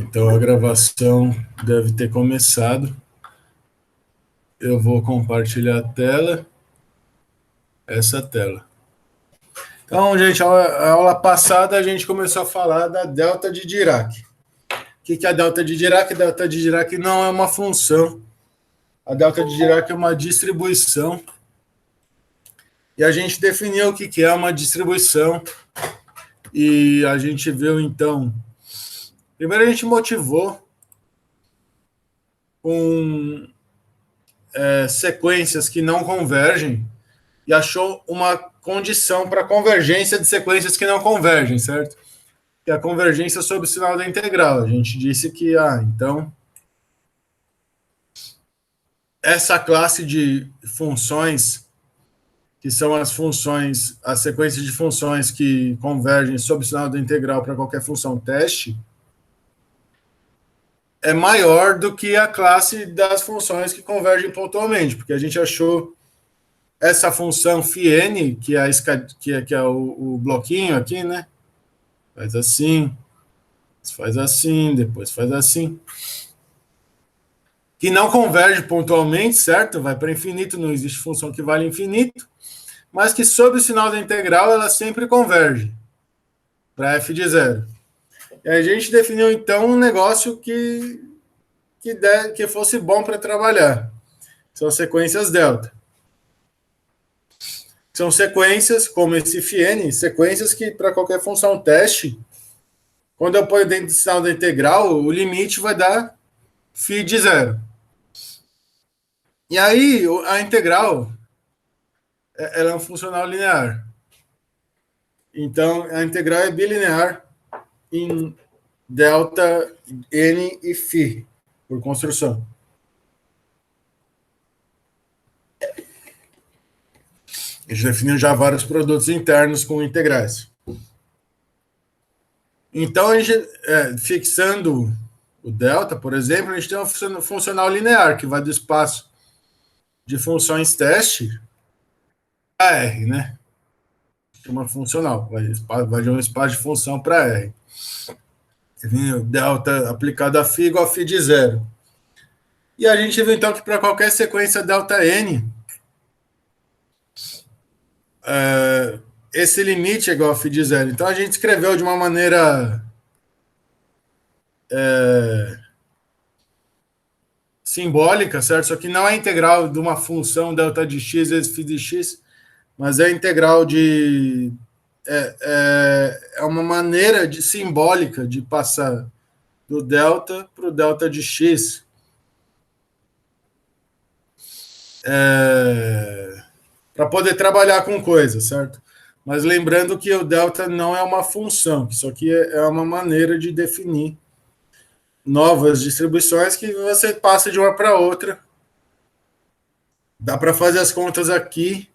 Então a gravação deve ter começado. Eu vou compartilhar a tela, essa tela. Então, gente, a aula passada a gente começou a falar da delta de Dirac. O que é a delta de Dirac? A delta de Dirac não é uma função. A delta de Dirac é uma distribuição. E a gente definiu o que é uma distribuição. E a gente viu, então... Primeiro a gente motivou com sequências que não convergem e achou uma condição para convergência de sequências que não convergem, certo? Que é a convergência sob o sinal da integral. A gente disse que, então, essa classe de funções, que são as funções, as sequências de funções que convergem sob o sinal da integral para qualquer função teste, é maior do que a classe das funções que convergem pontualmente, porque a gente achou essa função φn, que é o bloquinho aqui, né? Faz assim, depois faz assim. Que não converge pontualmente, certo? Vai para infinito, não existe função que vale infinito, mas que sob o sinal da integral ela sempre converge para f de zero. E a gente definiu então um negócio que fosse bom para trabalhar. São sequências delta. São sequências, como esse φn, sequências que para qualquer função teste, quando eu ponho dentro do sinal da integral, o limite vai dar φ de zero. E aí, a integral, ela é um funcional linear. Então, a integral é bilinear em delta n e φ, por construção. A gente definiu já vários produtos internos com integrais. Então, a gente, fixando o delta, por exemplo, a gente tem uma funcional linear, que vai do espaço de funções teste a R, né? Uma funcional, vai de um espaço de função para R. Delta aplicado a φ igual a φ de zero. E a gente viu então que para qualquer sequência delta n, esse limite é igual a φ de zero. Então a gente escreveu de uma maneira simbólica, certo? Só que não é integral de uma função delta de x vezes φ de x, mas é integral de... É uma maneira simbólica de passar do delta para o delta de x. Para poder trabalhar com coisas, certo? Mas lembrando que o delta não é uma função, isso aqui é uma maneira de definir novas distribuições que você passa de uma para outra. Dá para fazer as contas aqui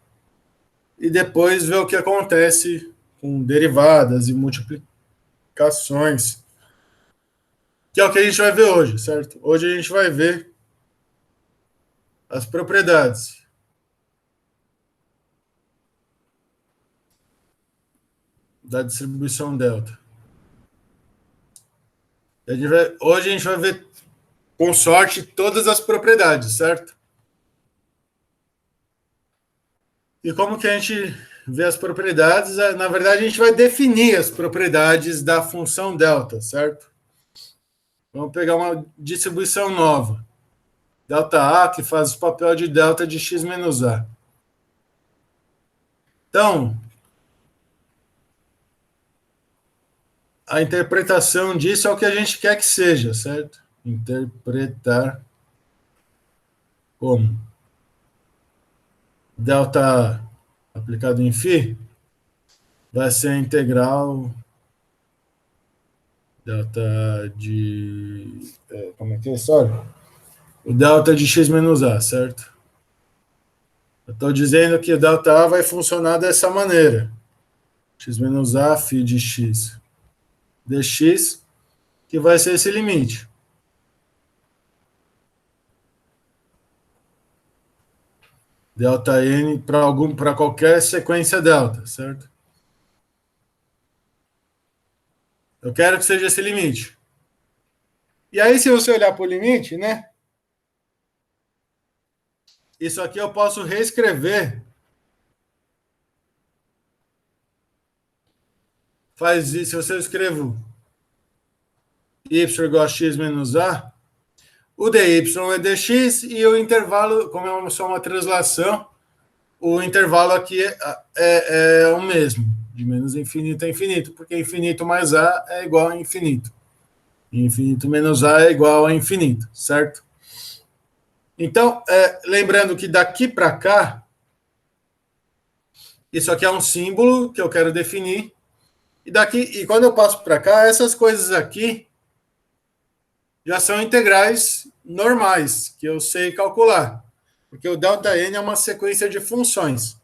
e depois ver o que acontece com derivadas e multiplicações, que é o que a gente vai ver hoje, certo? Hoje a gente vai ver as propriedades da distribuição delta. Hoje a gente vai ver, com sorte, todas as propriedades, certo? E como que a gente vê as propriedades? Na verdade, a gente vai definir as propriedades da função delta, certo? Vamos pegar uma distribuição nova. Delta A, que faz o papel de delta de x menos A. Então, a interpretação disso é o que a gente quer que seja, certo? Interpretar como delta A aplicado em φ vai ser a integral delta de... Como é que é isso? Olha, o delta de x menos A, certo? Eu estou dizendo que o delta A vai funcionar dessa maneira. X menos A, φ de x dx, que vai ser esse limite. Delta n para qualquer sequência delta, certo? Eu quero que seja esse limite. E aí, se você olhar para o limite, né? Isso aqui eu posso reescrever. Faz isso, se eu escrevo y igual a x menos a, o dy é dx e o intervalo, como é só uma translação, o intervalo aqui é o mesmo, de menos infinito a infinito, porque infinito mais a é igual a infinito. Infinito menos a é igual a infinito, certo? Então, lembrando que daqui para cá, isso aqui é um símbolo que eu quero definir, e quando eu passo para cá, essas coisas aqui já são integrais normais, que eu sei calcular. Porque o ΔN é uma sequência de funções.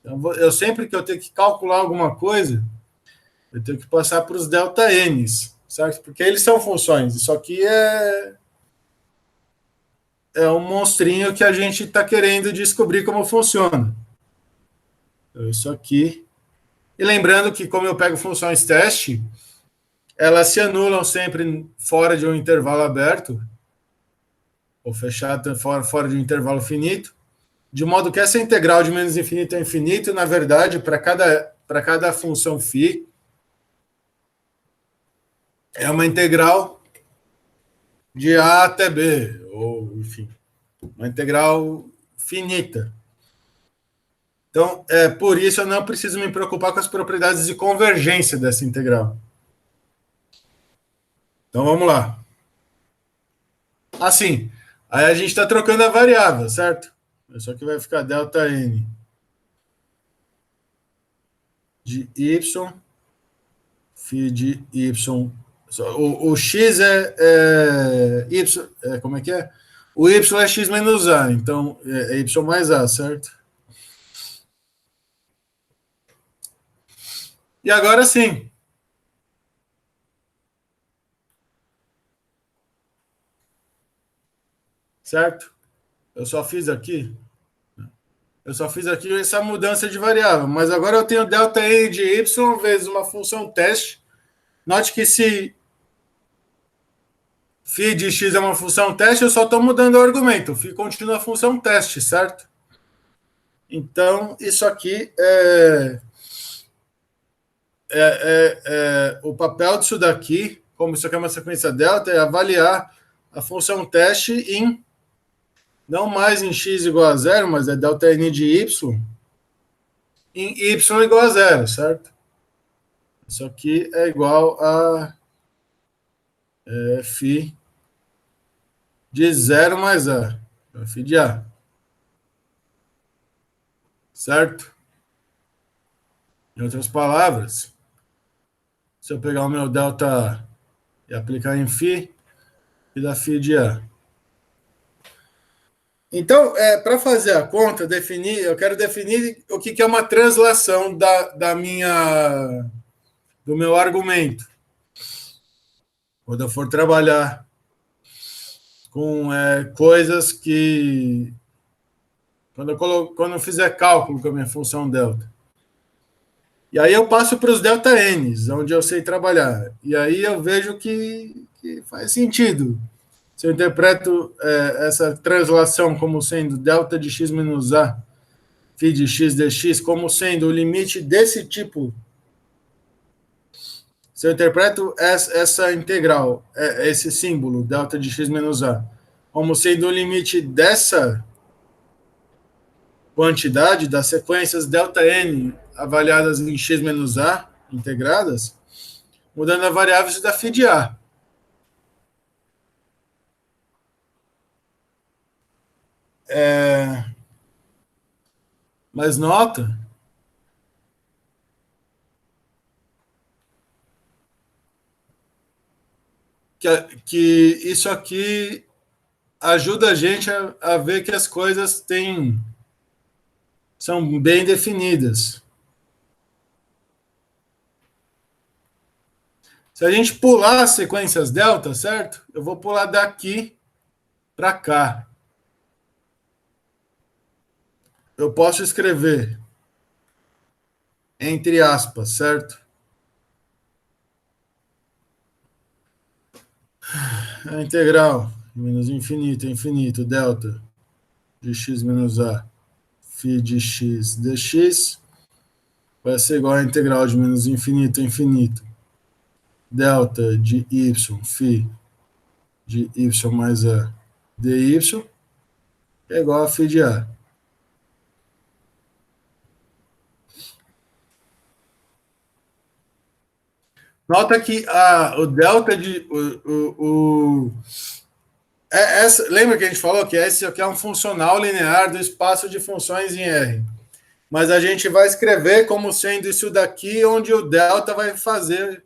Então, eu sempre que eu tenho que calcular alguma coisa, eu tenho que passar para os ΔNs, certo? Porque eles são funções. Isso aqui é um monstrinho que a gente está querendo descobrir como funciona. Então, isso aqui. E lembrando que, como eu pego funções teste, elas se anulam sempre fora de um intervalo aberto, ou fechado fora de um intervalo finito, de modo que essa integral de menos infinito a infinito, na verdade, para cada função φ, é uma integral de A até B, ou, enfim, uma integral finita. Então, por isso eu não preciso me preocupar com as propriedades de convergência dessa integral. Então, vamos lá. Assim, aí a gente está trocando a variável, certo? Isso aqui vai ficar ΔN de y, φ de y. O x y, como é que é? O y é x menos a, então é y mais a, certo? E agora sim, certo? Eu só fiz aqui essa mudança de variável, mas agora eu tenho ΔN de y vezes uma função teste. Note que se φ de x é uma função teste, eu só estou mudando o argumento. Φ continua a função teste, certo? Então, isso aqui o papel disso daqui, como isso aqui é uma sequência delta, é avaliar a função teste não mais em x igual a zero, mas é ΔN de y, em y igual a zero, certo? Isso aqui é igual a φ de zero mais a, φ de a, certo? Em outras palavras, se eu pegar o meu delta e aplicar em φ, e dá φ de a. Então, para fazer a conta, eu quero definir o que é uma translação do meu argumento. Quando eu for trabalhar com coisas que. Quando eu fizer cálculo com a minha função delta. E aí eu passo para os delta n's, onde eu sei trabalhar. E aí eu vejo que faz sentido. Se eu interpreto essa translação como sendo delta de x menos a, φ de x dx, como sendo o limite desse tipo, se eu interpreto essa integral, esse símbolo, delta de x menos a, como sendo o limite dessa quantidade das sequências delta n avaliadas em x menos a, integradas, mudando a variável, isso dá φ de a. Mas nota que isso aqui ajuda a gente a ver que as coisas são bem definidas. Se a gente pular as sequências delta, certo? Eu vou pular daqui para cá. Eu posso escrever entre aspas, certo? a integral menos infinito a infinito, delta de x menos a, φ de x dx, vai ser igual a integral de menos infinito a infinito, delta de y, φ de y mais a dy, é igual a φ de a. Nota que o delta de. Lembra que a gente falou que esse aqui é um funcional linear do espaço de funções em R. Mas a gente vai escrever como sendo isso daqui, onde o delta vai fazer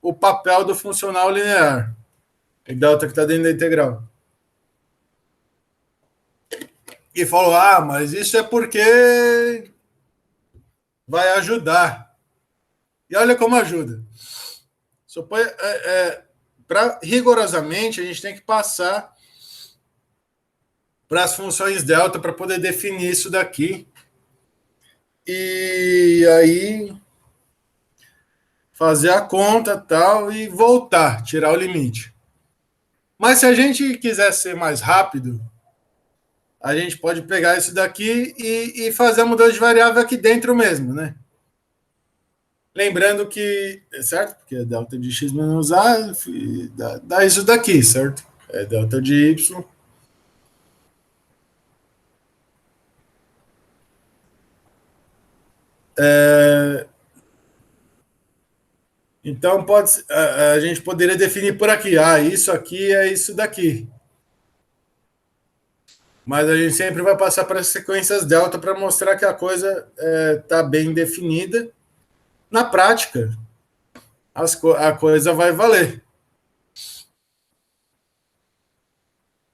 o papel do funcional linear. O delta que está dentro da integral. E falou, mas isso é porque vai ajudar. E olha como ajuda. Rigorosamente, a gente tem que passar para as funções delta para poder definir isso daqui. E aí fazer a conta tal e voltar, tirar o limite. Mas se a gente quiser ser mais rápido, a gente pode pegar isso daqui e fazer a mudança de variável aqui dentro mesmo, né? Lembrando que, certo? Porque delta de x menos a dá isso daqui, certo? É delta de y. Então a gente poderia definir por aqui. Isso aqui é isso daqui. Mas a gente sempre vai passar para as sequências delta para mostrar que a coisa está bem definida. Na prática, a coisa vai valer.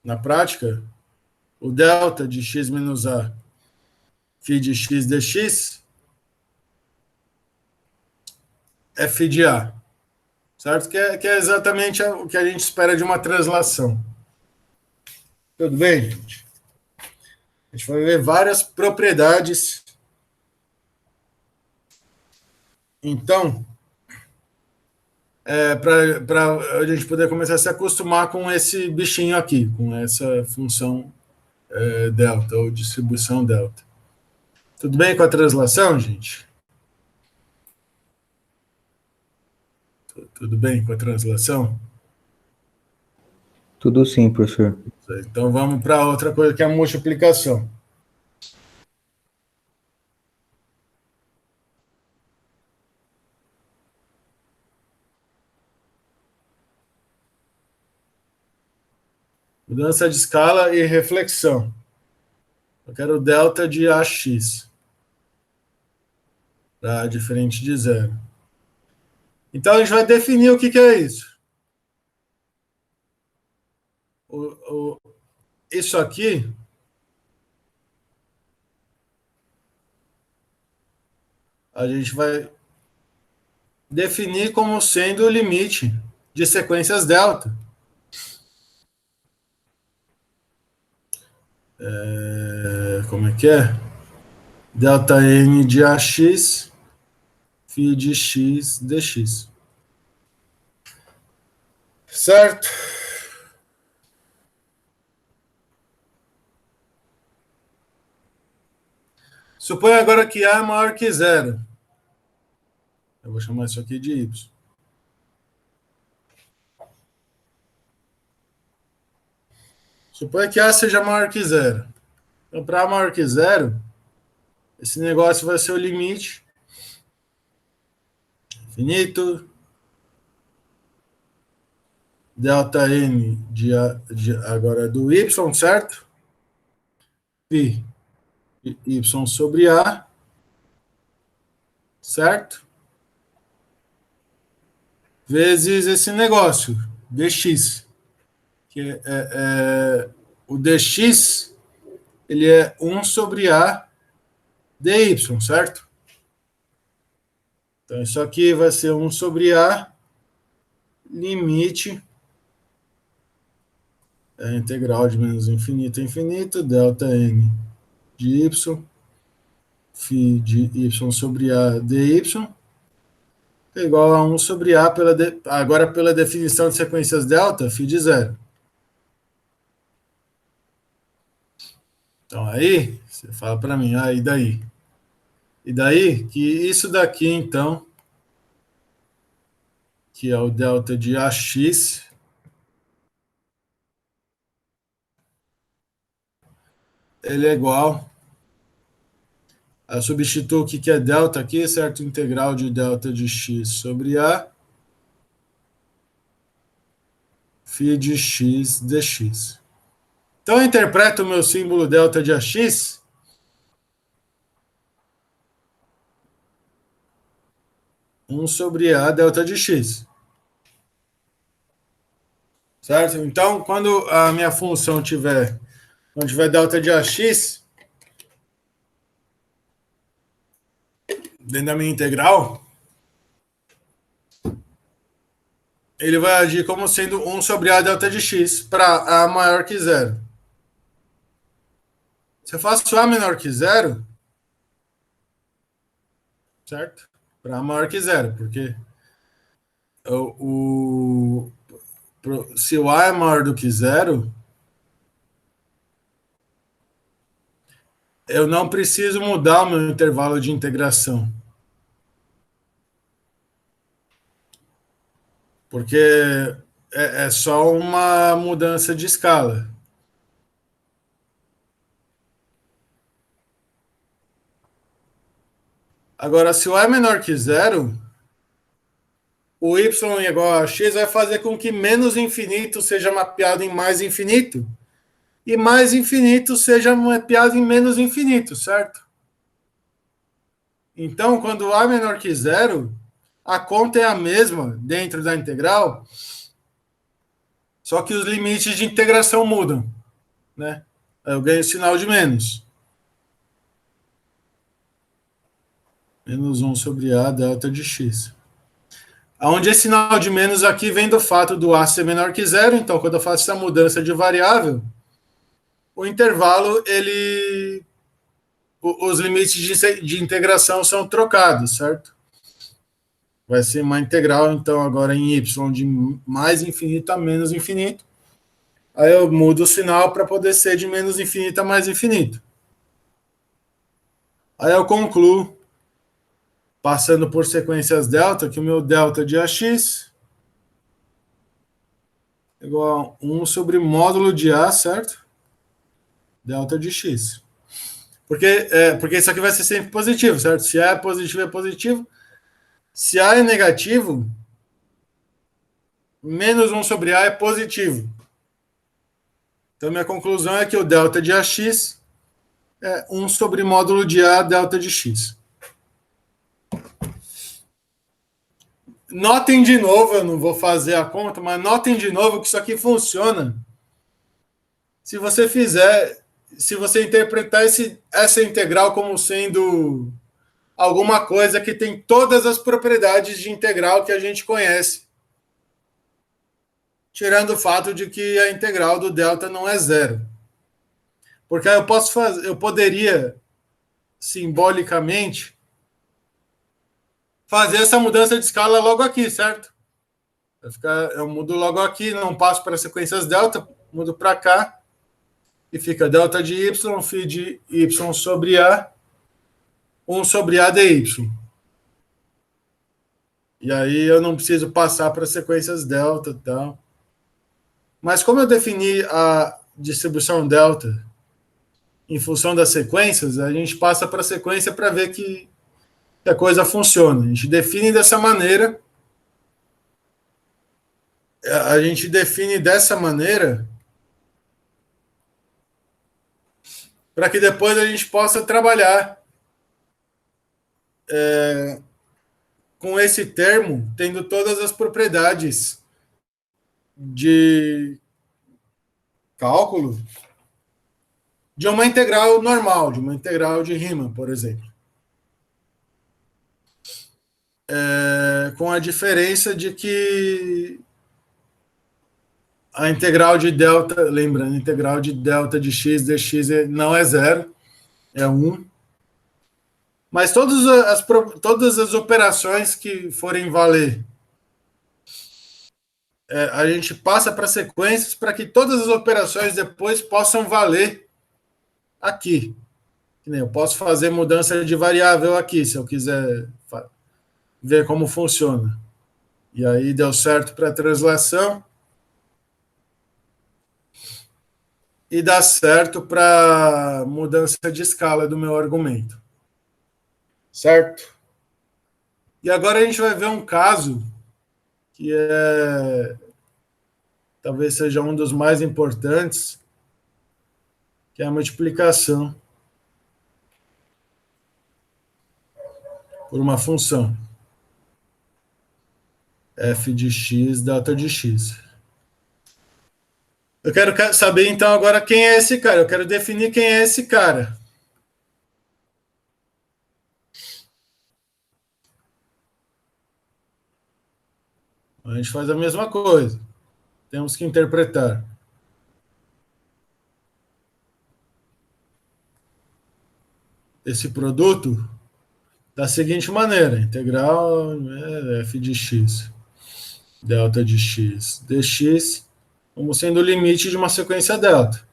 Na prática, o delta de x menos a φ de x dx é φ de a. Certo? Que é exatamente o que a gente espera de uma translação. Tudo bem, gente? A gente vai ver várias propriedades. Então, para a gente poder começar a se acostumar com esse bichinho aqui, com essa função delta, ou distribuição delta. Tudo bem com a translação, gente? Tudo bem com a translação? Tudo sim, professor. Então vamos para outra coisa que é a multiplicação. Mudança de escala e reflexão. Eu quero delta de AX. Tá? Diferente de zero. Então a gente vai definir o que é isso. Isso aqui a gente vai definir como sendo o limite de sequências delta. Como é que é? Delta n de AX, φ de x dx. Certo? Suponha agora que A é maior que zero. Eu vou chamar isso aqui de Y. Suponha que A seja maior que zero. Então, para A maior que zero, esse negócio vai ser o limite infinito delta n agora do y, certo? Π de y sobre A, certo? Vezes esse negócio, dx, que o dx, ele é 1 sobre A dy, certo? Então, isso aqui vai ser 1 sobre A, limite, integral de menos infinito a infinito, delta n de y, φ de y sobre A dy, é igual a 1 sobre A, agora pela definição de sequências delta, φ de zero. Então aí, você fala para mim, e daí? E daí que isso daqui, então, que é o delta de AX, ele é igual. Eu substituo o que é delta aqui, certo? Integral de delta de x sobre A, φ de x dx. Então eu interpreto o meu símbolo delta de AX um sobre A delta de x. Certo? Então, quando a minha função tiver delta de AX, dentro da minha integral, ele vai agir como sendo 1 sobre A delta de x para A maior que zero. Se eu faço A menor que zero, certo? Para A maior que zero, porque se o A é maior do que zero, eu não preciso mudar o meu intervalo de integração. Porque é só uma mudança de escala. Agora, se o A é menor que zero, o y igual a x vai fazer com que menos infinito seja mapeado em mais infinito e mais infinito seja mapeado em menos infinito, certo? Então, quando A é menor que zero, a conta é a mesma dentro da integral, só que os limites de integração mudam, né? Eu ganho sinal de menos. Menos 1 sobre A delta de x. Onde esse sinal de menos aqui vem do fato do A ser menor que zero, então quando eu faço essa mudança de variável, o intervalo, os limites de integração são trocados, certo? Vai ser uma integral, então, agora em y, de mais infinito a menos infinito. Aí eu mudo o sinal para poder ser de menos infinito a mais infinito. Aí eu concluo, passando por sequências delta, que o meu delta de AX é igual a 1 sobre módulo de A, certo? Delta de x. Porque isso aqui vai ser sempre positivo, certo? Se A é positivo, é positivo. Se A é negativo, menos 1 sobre A é positivo. Então, minha conclusão é que o delta de AX é 1 sobre módulo de A delta de x. Notem de novo, eu não vou fazer a conta, mas notem de novo que isso aqui funciona. Se você interpretar essa integral como sendo alguma coisa que tem todas as propriedades de integral que a gente conhece, tirando o fato de que a integral do delta não é zero. Porque aí eu poderia simbolicamente fazer essa mudança de escala logo aqui, certo? Eu mudo logo aqui, não passo para sequências delta, mudo para cá e fica delta de y, φ de y sobre A, 1 sobre A dy. E aí eu não preciso passar para sequências delta e tal. Mas como eu defini a distribuição delta em função das sequências, a gente passa para a sequência para ver que a coisa funciona. A gente define dessa maneira. A gente define dessa maneira para que depois a gente possa trabalhar com esse termo, tendo todas as propriedades de cálculo de uma integral normal, de uma integral de Riemann, por exemplo. Com a diferença de que a integral de delta, lembrando, a integral de delta de x dx não é zero, é 1. Mas todas as operações que forem valer, a gente passa para sequências para que todas as operações depois possam valer aqui. Eu posso fazer mudança de variável aqui, se eu quiser ver como funciona. E aí deu certo para a translação e dá certo para mudança de escala do meu argumento. Certo? E agora a gente vai ver um caso que talvez seja um dos mais importantes, que é a multiplicação por uma função f de x, delta de x. Eu quero saber então agora quem é esse cara. Eu quero definir quem é esse cara. A gente faz a mesma coisa. Temos que interpretar esse produto da seguinte maneira: integral f de x, delta de x, dx, como sendo o limite de uma sequência delta.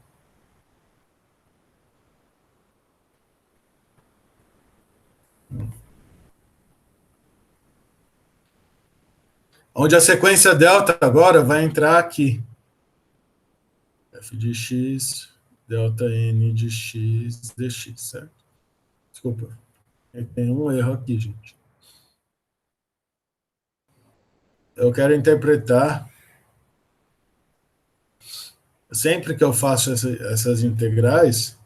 Onde a sequência delta agora vai entrar aqui. F de x, delta n de x, dx, certo? Desculpa, tem um erro aqui, gente. Eu quero interpretar, sempre que eu faço essas integrais,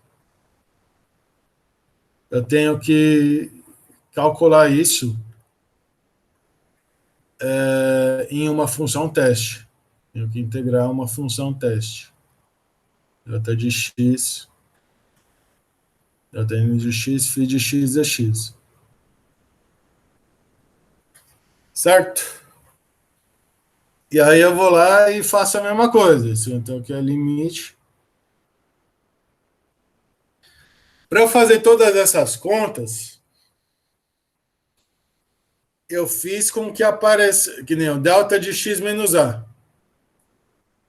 eu tenho que calcular isso em uma função teste. Tenho que integrar uma função teste. Delta de x, delta n de x, φ de x dx. Certo? E aí eu vou lá e faço a mesma coisa. Então aqui é limite. Para eu fazer todas essas contas, eu fiz com que apareça, que nem o delta de x menos a.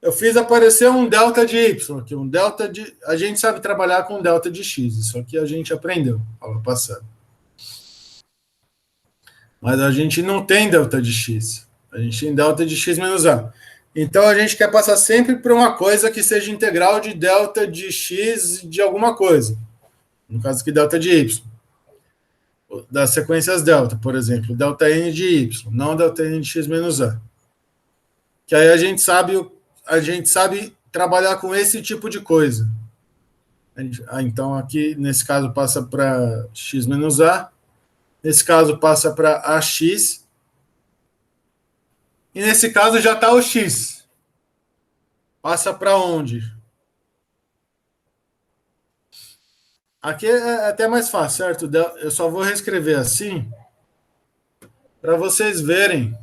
Eu fiz aparecer um delta de y aqui, um delta de. A gente sabe trabalhar com delta de x, isso aqui a gente aprendeu aula passada. Mas a gente não tem delta de x. A gente tem delta de x menos a. Então a gente quer passar sempre para uma coisa que seja integral de delta de x de alguma coisa. No caso aqui, delta de y. Das sequências delta, por exemplo, delta n de y, não delta n de x menos a. Que aí a gente sabe trabalhar com esse tipo de coisa. Então aqui, nesse caso, passa para x menos a. Nesse caso, passa para ax. E nesse caso já está o x. Passa para onde? Aqui é até mais fácil, certo? Eu só vou reescrever assim para vocês verem.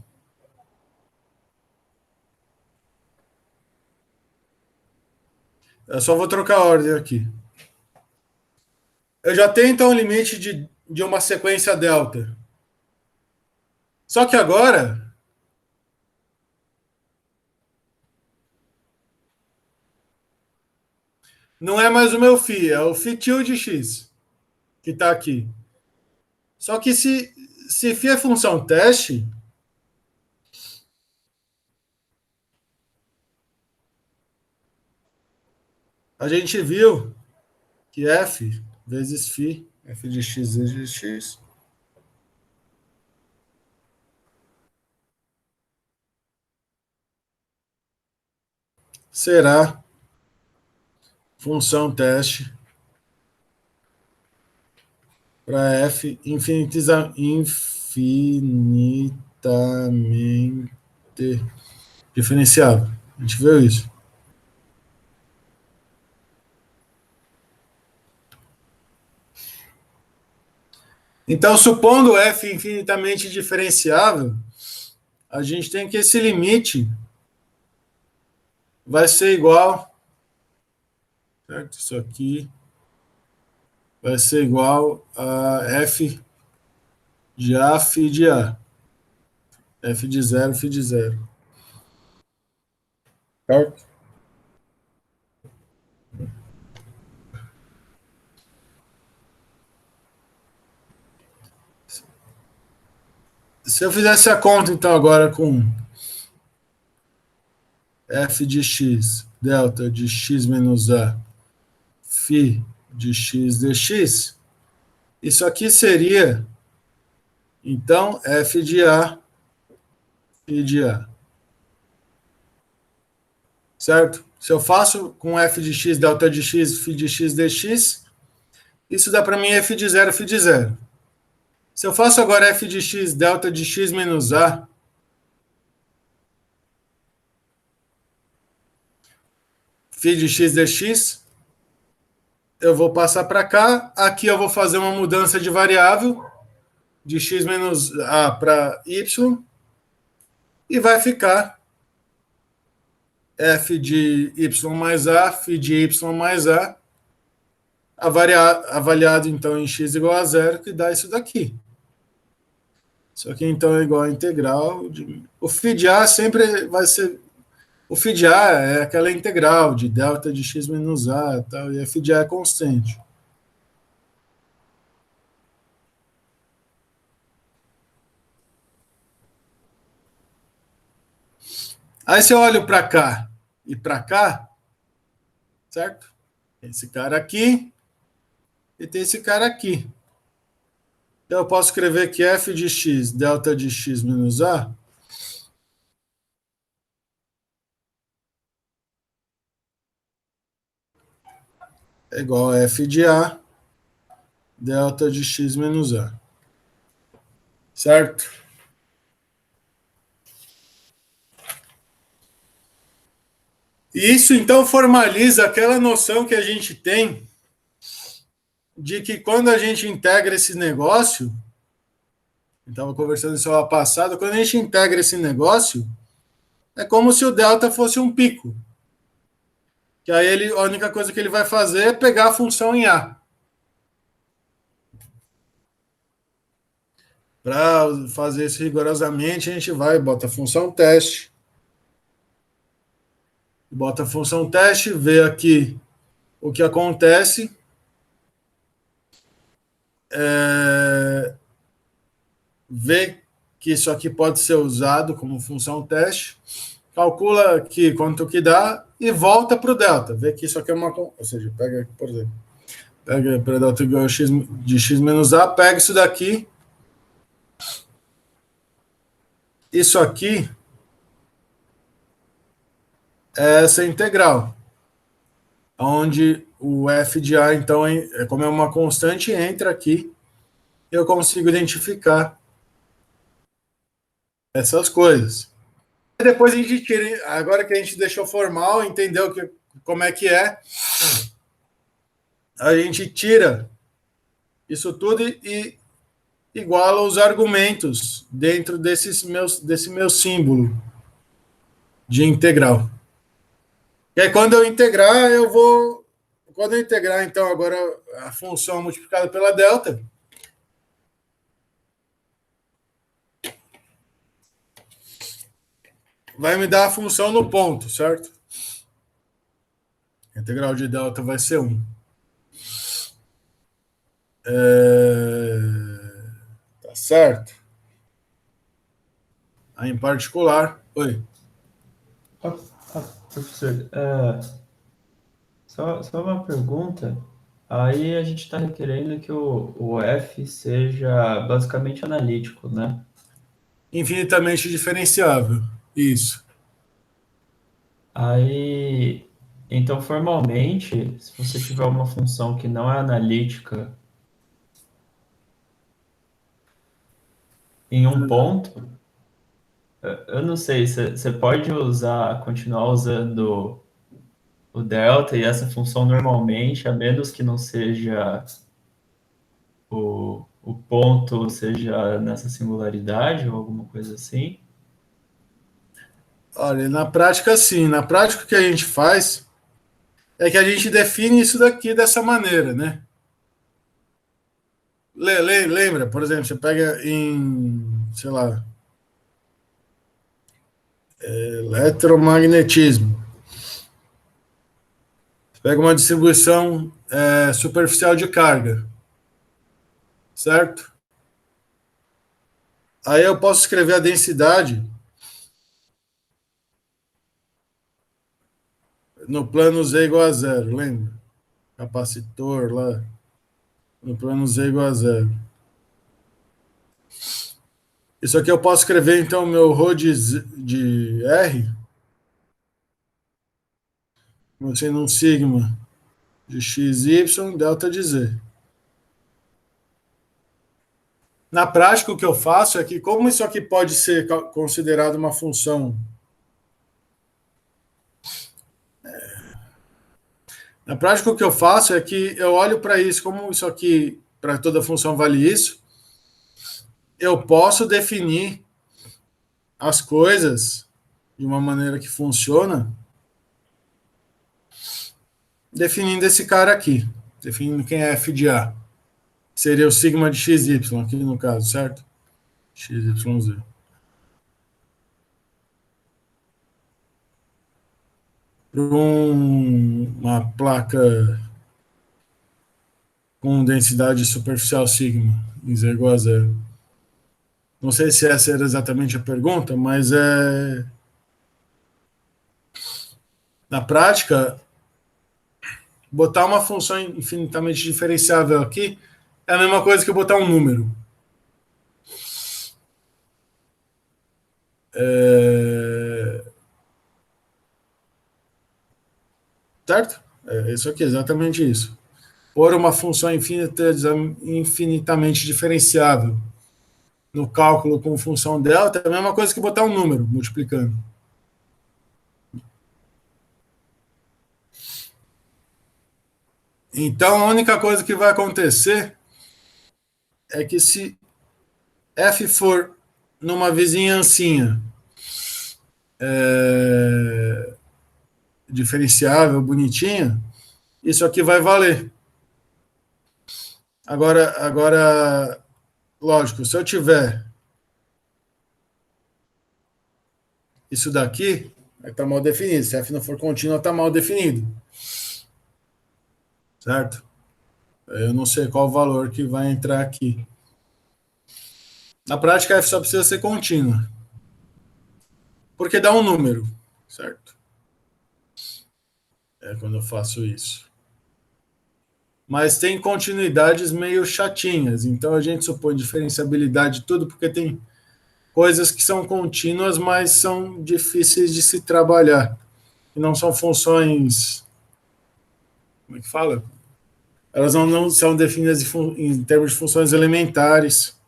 Eu só vou trocar a ordem aqui. Eu já tenho então o limite de uma sequência delta. Só que agora não é mais o meu φ, é o φ tilde x que está aqui. Só que se φ é função teste, a gente viu que f vezes φ, f de x vezes x, será função teste para f infinitamente diferenciável. A gente viu isso. Então, supondo f infinitamente diferenciável, a gente tem que esse limite vai ser igual, certo? Isso aqui vai ser igual a f de A, φ de A. F de 0, φ de 0. Certo? Se eu fizesse a conta, então, agora com f de x, delta de x menos a, φ de x dx, isso aqui seria, então, f de a, φ de a. Certo? Se eu faço com f de x, delta de x, φ de x dx, isso dá para mim f de 0, φ de 0. Se eu faço agora f de x, delta de x menos a, φ de x dx, eu vou passar para cá. Aqui eu vou fazer uma mudança de variável, de x menos a para y, e vai ficar f de y mais a, φ de y mais a, avaliado então em x igual a zero, que dá isso daqui. Isso aqui então é igual a integral. O φ de a sempre vai ser. O φ de a é aquela integral de delta de x menos a, tal, e a φ de a é constante. Aí se eu olho para cá e para cá, certo? Tem esse cara aqui e tem esse cara aqui. Então eu posso escrever que f de x, delta de x menos a, é igual a f de a, delta de x menos a. Certo? E isso então formaliza aquela noção que a gente tem de que quando a gente integra esse negócio, eu estava conversando isso lá passado, quando a gente integra esse negócio, é como se o delta fosse um pico. Que aí ele, a única coisa que ele vai fazer é pegar a função em A. Para fazer isso rigorosamente, a gente vai, bota a função teste. Bota a função teste, vê aqui o que acontece. Vê que isso aqui pode ser usado como função teste. Calcula aqui quanto que dá e volta para o delta. Vê que isso aqui é uma. Ou seja, pega aqui, por exemplo. Pega para delta igual a x, de x menos a, pega isso daqui. Isso aqui é essa integral. Onde o f de a, então, como é uma constante, entra aqui. Eu consigo identificar essas coisas. E depois a gente tira, agora que a gente deixou formal, entendeu como é que é, a gente tira isso tudo e iguala os argumentos dentro desse meu símbolo de integral. E aí, quando eu integrar, eu vou. Quando eu integrar, então, agora a função multiplicada pela delta, vai me dar a função no ponto, certo? A integral de delta vai ser 1. Tá certo? Aí, em particular. Oi. Professor, só uma pergunta. Aí a gente está requerendo que o F seja basicamente analítico, né? Infinitamente diferenciável. Isso. Aí, então, formalmente, se você tiver uma função que não é analítica em um ponto, eu não sei, você pode continuar usando o delta e essa função normalmente, a menos que não seja o ponto seja nessa singularidade ou alguma coisa assim. Olha, na prática, sim. Na prática, o que a gente faz é que a gente define isso daqui dessa maneira, né? Lembra, por exemplo, você pega em, sei lá, eletromagnetismo. Você pega uma distribuição superficial de carga, certo? Aí eu posso escrever a densidade no plano Z igual a zero, lembra? Capacitor lá, no plano Z igual a zero. Isso aqui eu posso escrever, então, meu ρ de R, sendo um sigma de XY, delta de Z. Na prática, o que eu faço é que, como isso aqui pode ser considerado uma função. Na prática, o que eu faço é que eu olho para isso, como isso aqui, para toda função vale isso, eu posso definir as coisas de uma maneira que funciona, definindo esse cara aqui, definindo quem é f de A. Seria o sigma de xy aqui no caso, certo? XYZ. Para uma placa com densidade superficial sigma, em Z igual a zero. Não sei se essa era exatamente a pergunta, mas na prática, botar uma função infinitamente diferenciável aqui é a mesma coisa que botar um número. Certo? É isso aqui, exatamente isso. Pôr uma função infinitamente diferenciável no cálculo com função delta é a mesma coisa que botar um número multiplicando. Então, a única coisa que vai acontecer é que se f for numa vizinhancinha diferenciável, bonitinha, isso aqui vai valer. Agora, lógico, se eu tiver isso daqui, vai estar mal definido. Se f não for contínua, está mal definido. Certo? Eu não sei qual o valor que vai entrar aqui. Na prática, f só precisa ser contínua. Porque dá um número, certo? É quando eu faço isso. Mas tem continuidades meio chatinhas. Então a gente supõe diferenciabilidade de tudo, porque tem coisas que são contínuas, mas são difíceis de se trabalhar. E não são funções. Como é que fala? Elas não são definidas em termos de funções elementares.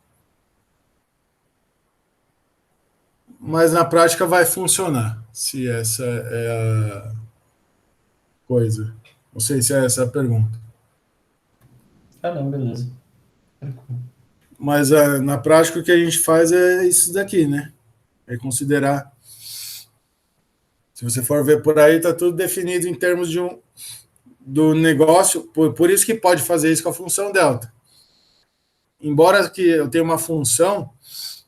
Mas na prática vai funcionar, se essa é a coisa. Não sei se é essa a pergunta. Ah, não, beleza. Mas na prática o que a gente faz é isso daqui, né? É considerar. Se você for ver por aí, está tudo definido em termos do negócio. Por isso que pode fazer isso com a função delta. Embora que eu tenha uma função,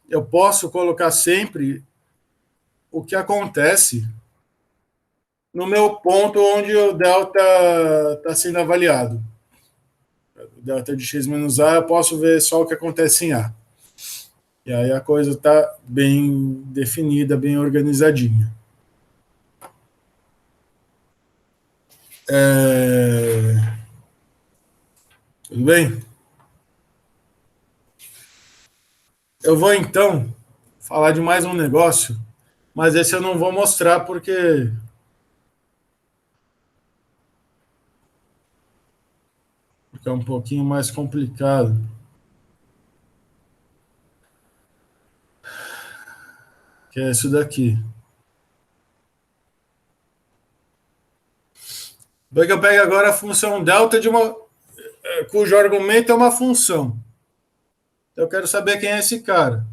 eu posso colocar sempre o que acontece no meu ponto onde o delta está sendo avaliado. O delta de x menos a, eu posso ver só o que acontece em A. E aí a coisa está bem definida, bem organizadinha. Tudo bem? Eu vou então falar de mais um negócio, mas esse eu não vou mostrar porque é um pouquinho mais complicado. Que é isso daqui. Bem que eu pego agora a função delta de uma cujo argumento é uma função. Eu quero saber quem é esse cara.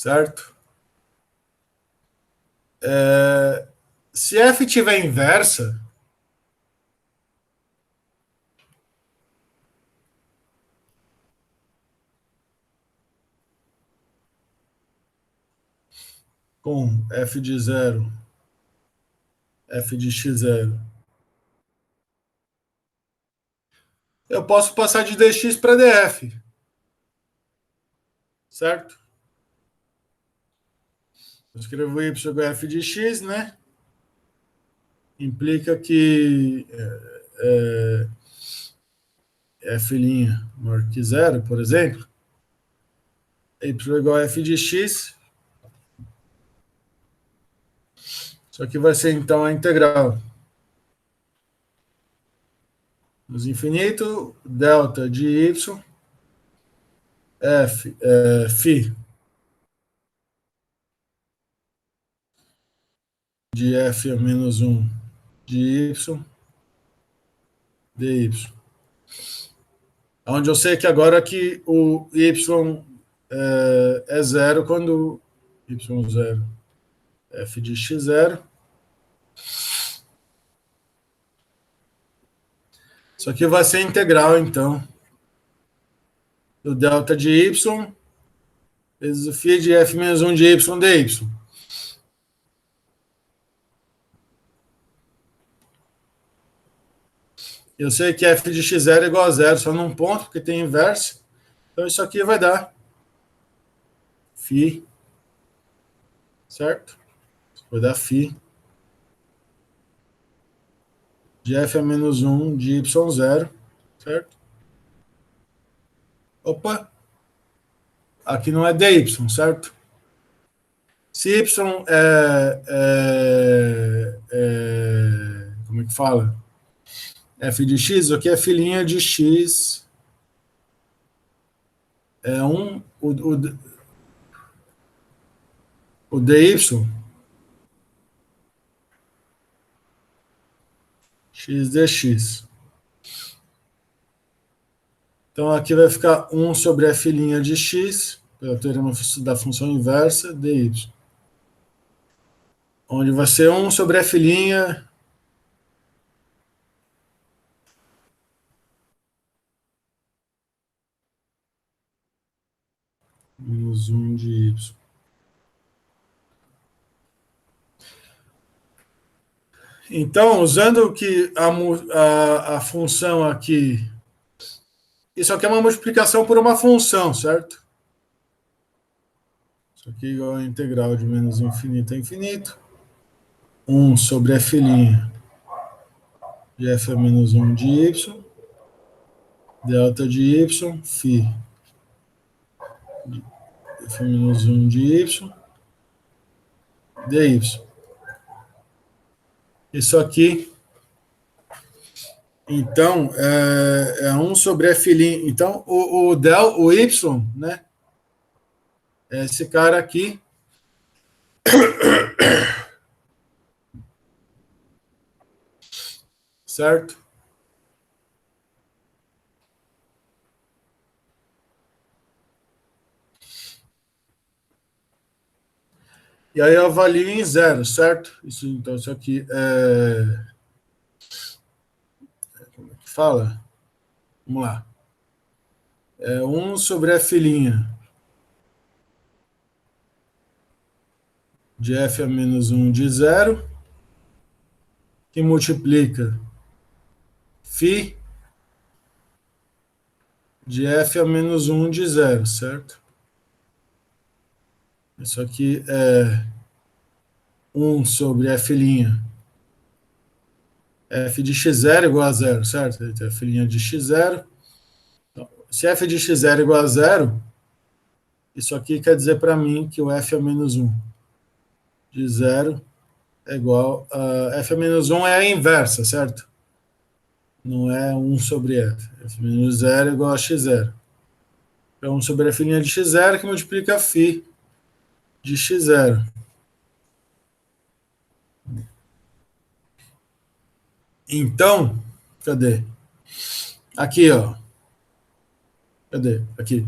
certo? Se f tiver inversa, com f de 0, f de x0, eu posso passar de dx para df, certo? Eu escrevo y igual a f de x, né? Implica que f' maior que zero, por exemplo, y igual a f de x, isso aqui vai ser então a integral dos infinito, delta de y, φ de f a menos 1 de y, dy. Onde eu sei que agora que o y é zero quando y0 f de x0. Isso aqui vai ser integral, então, do delta de y vezes o φ de f menos 1 de y dy. Eu sei que f de x0 é igual a zero, só num ponto, porque tem inverso. Então, isso aqui vai dar φ, certo? Vai dar φ de f a menos 1 de y0, certo? Opa! Aqui não é dy, certo? Se y como é que fala? F de x, aqui é filhinha de x é 1, o dy, x dx. Então aqui vai ficar 1 sobre f' de x, pelo teorema da função inversa, dy. Onde vai ser 1 sobre f' menos 1 de y. Então, usando que a função aqui, isso aqui é uma multiplicação por uma função, certo? Isso aqui é igual a integral de menos infinito a infinito. 1 sobre f' de f a menos 1 de y, delta de y, φ de f menos 1 de y, dy. Isso aqui, então, é 1 sobre f'. Então, o y, né? É esse cara aqui. Certo? E aí eu avalio em zero, certo? Então, isso aqui como é que fala? Vamos lá. É 1 sobre f' de f a menos 1 de zero, que multiplica φ de f a menos 1 de zero, certo? Isso aqui é 1 sobre f', f de x0 igual a zero, certo? Então, f' de x0. Então, se f de x0 igual a zero, isso aqui quer dizer para mim que o f a menos 1 de zero é igual a f a menos 1 é a inversa, certo? Não é 1 sobre f. F menos 0 é igual a x0. É 1 sobre f' de x0 que multiplica φ de x0. Então, cadê? Aqui, ó. Cadê? Aqui.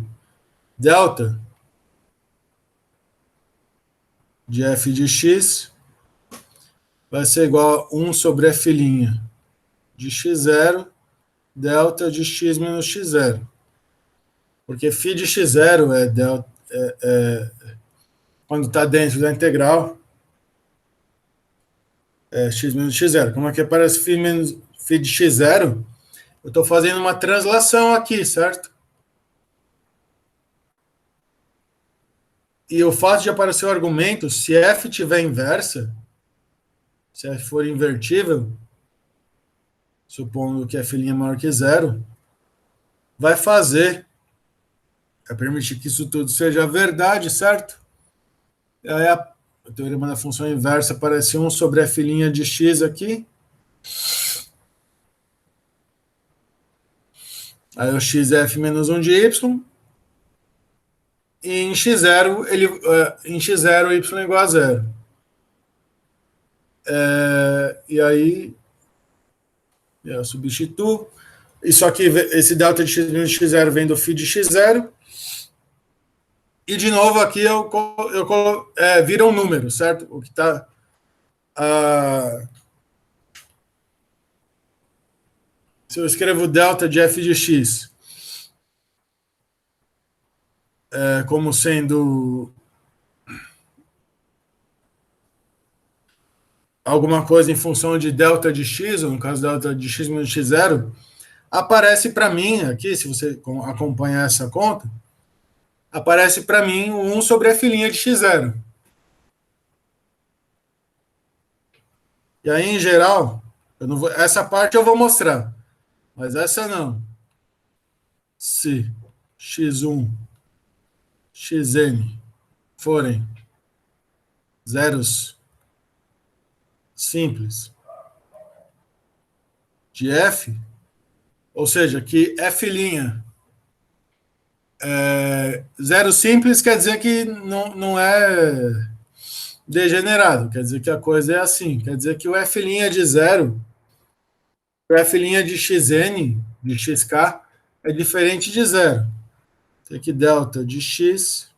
Delta de f de x vai ser igual a 1 sobre f' de x0 delta de x menos x0. Porque φ de x0 é, delta, quando está dentro da integral, é x menos x0. Como é que aparece φ de x0? Eu estou fazendo uma translação aqui, certo? E o fato de aparecer o argumento, se f tiver inversa, se f for invertível, supondo que f' é maior que zero, vai permitir que isso tudo seja verdade, certo? E aí o teorema da função inversa aparece 1 sobre f' de x aqui. Aí o x é f menos 1 de y. E em x0, em x0 y é igual a zero. E aí eu substituo. Isso aqui, esse delta de x menos x0 vem do φ de x0. E de novo aqui vira um número, certo? O que está se eu escrevo delta de f de x como sendo alguma coisa em função de delta de x, ou no caso delta de x menos x0, aparece para mim aqui, se você acompanhar essa conta, aparece para mim o 1 sobre f' de x0. E aí, em geral, essa parte eu vou mostrar, mas essa não. Se x1, xn forem zeros simples de f, ou seja, que f' zero simples quer dizer que não é degenerado, quer dizer que a coisa é assim, quer dizer que o f' de zero, o f' de xn, de xk, é diferente de zero. Tem que delta de x,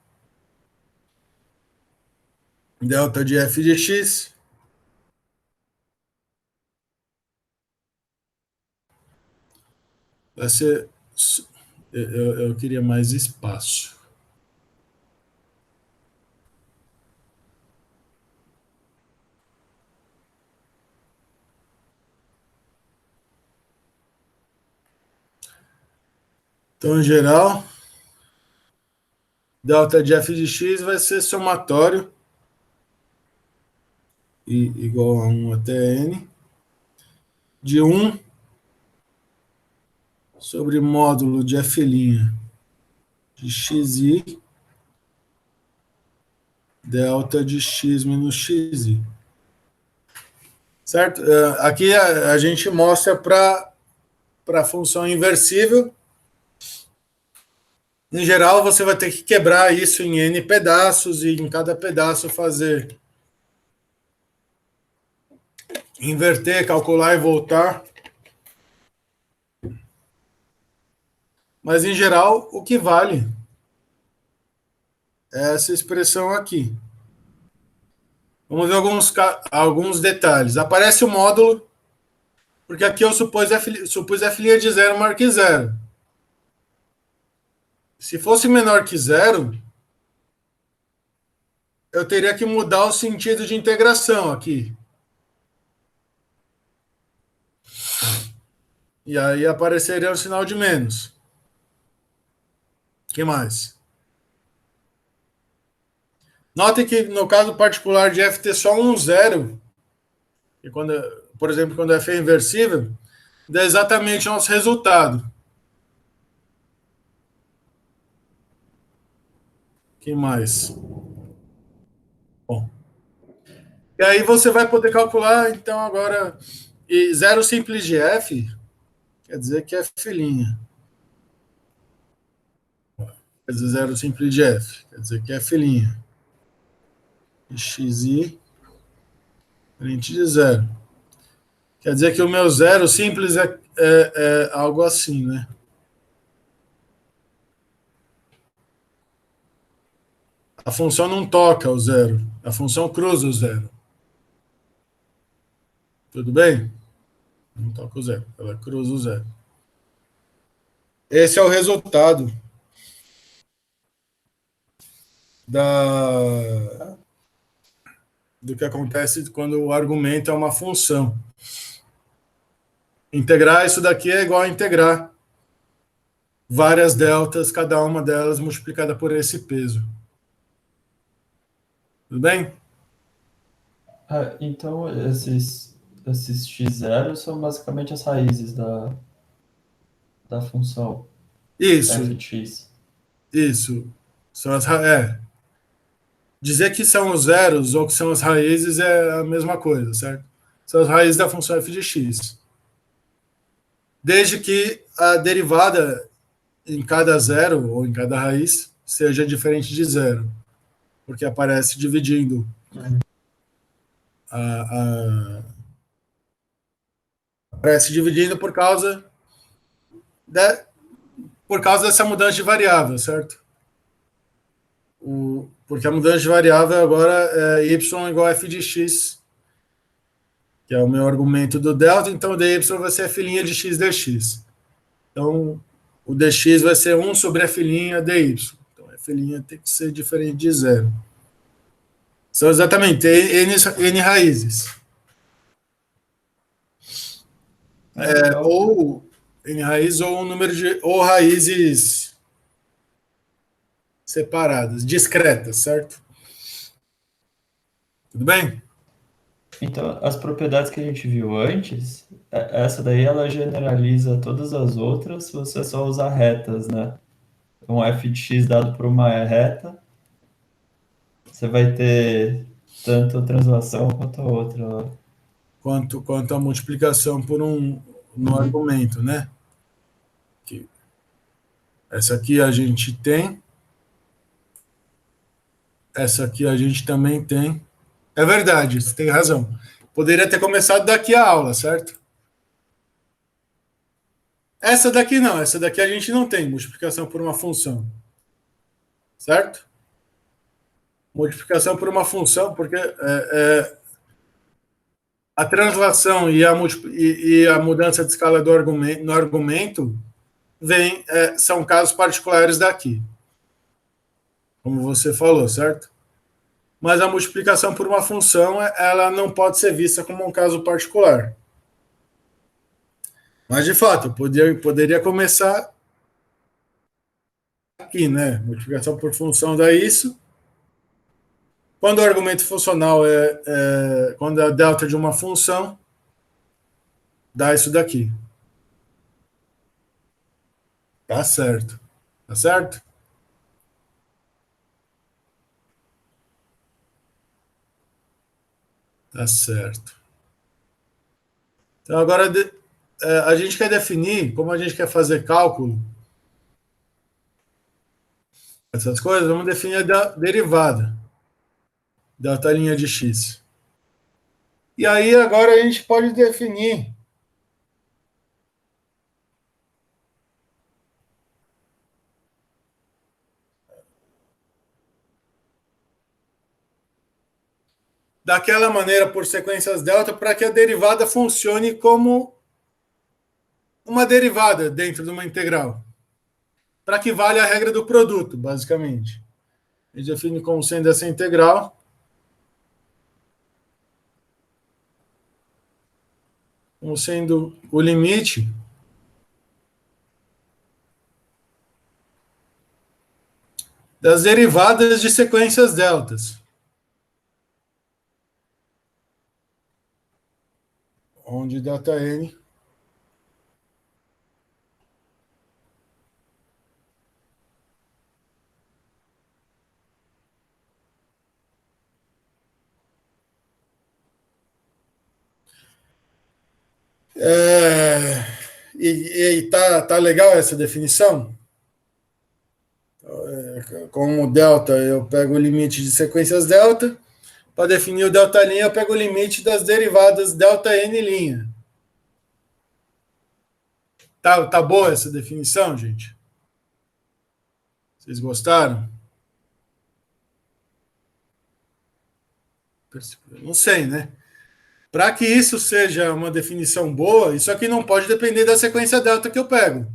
delta de f de x, vai ser... Eu queria mais espaço. Então, em geral, delta de f de x vai ser somatório igual a 1 até n de 1 sobre módulo de f' de xi delta de x menos xi. Certo? Aqui a gente mostra para a função inversível. Em geral, você vai ter que quebrar isso em n pedaços e em cada pedaço fazer inverter, calcular e voltar. Mas, em geral, o que vale é essa expressão aqui. Vamos ver alguns detalhes. Aparece o módulo, porque aqui eu supus f' de zero maior que zero. Se fosse menor que zero, eu teria que mudar o sentido de integração aqui. E aí apareceria o sinal de menos. O que mais? Notem que no caso particular de f ter só um zero, e por exemplo, quando f é inversível, dá exatamente o nosso resultado. O que mais? Bom. E aí você vai poder calcular, então, agora, e zero simples de f, quer dizer que é f'. Quer dizer, zero simples de f, quer dizer que é f'. E xi frente de zero. Quer dizer que o meu zero simples é algo assim, né? A função não toca o zero. A função cruza o zero. Tudo bem? Não toca o zero. Ela cruza o zero. Esse é o resultado do que acontece quando o argumento é uma função. Integrar isso daqui é igual a integrar várias deltas, cada uma delas multiplicada por esse peso. Tudo bem? Então, esses x0 são basicamente as raízes da função f Isso, de x. isso. São dizer que são os zeros ou que são as raízes é a mesma coisa, certo? São as raízes da função f de x. Desde que a derivada em cada zero ou em cada raiz seja diferente de zero, porque aparece dividindo aparece dividindo por causa dessa mudança de variável, certo? Porque a mudança de variável agora é y igual a f de x, que é o meu argumento do delta, então dy vai ser f' de x dx. Então, o dx vai ser 1 sobre f' dy. Então, f' tem que ser diferente de zero. São exatamente n raízes. Legal. Ou n raiz ou um número ou raízes separadas, discretas, certo? Tudo bem? Então, as propriedades que a gente viu antes, essa daí ela generaliza todas as outras se você só usar retas, né? Um f de x dado por uma reta, você vai ter tanto a translação quanto a outra lá. Quanto a multiplicação por no argumento, né? Que essa aqui a gente tem, essa aqui a gente também tem. É verdade, você tem razão. Poderia ter começado daqui a aula, certo? Essa daqui não, essa daqui a gente não tem multiplicação por uma função. Certo? Multiplicação por uma função, porque a translação e a mudança de escala no argumento são casos particulares daqui. Como você falou, certo? Mas a multiplicação por uma função, ela não pode ser vista como um caso particular. Mas, de fato, poderia começar aqui, né? Multiplicação por função dá isso. Quando o argumento funcional quando a delta de uma função, dá isso daqui. Tá certo. Tá certo? Tá certo. Então, agora a gente quer definir, como a gente quer fazer cálculo, essas coisas, vamos definir a derivada da talinha de x. E aí, agora a gente pode definir daquela maneira por sequências delta para que a derivada funcione como uma derivada dentro de uma integral. Para que valha a regra do produto, basicamente. A gente define como sendo essa integral como sendo o limite das derivadas de sequências deltas, onde Δn e tá legal essa definição? Como delta, eu pego o limite de sequências delta. Para definir o delta', eu pego o limite das derivadas Δn'. Tá boa essa definição, gente? Vocês gostaram? Não sei, né? Para que isso seja uma definição boa, isso aqui não pode depender da sequência delta que eu pego.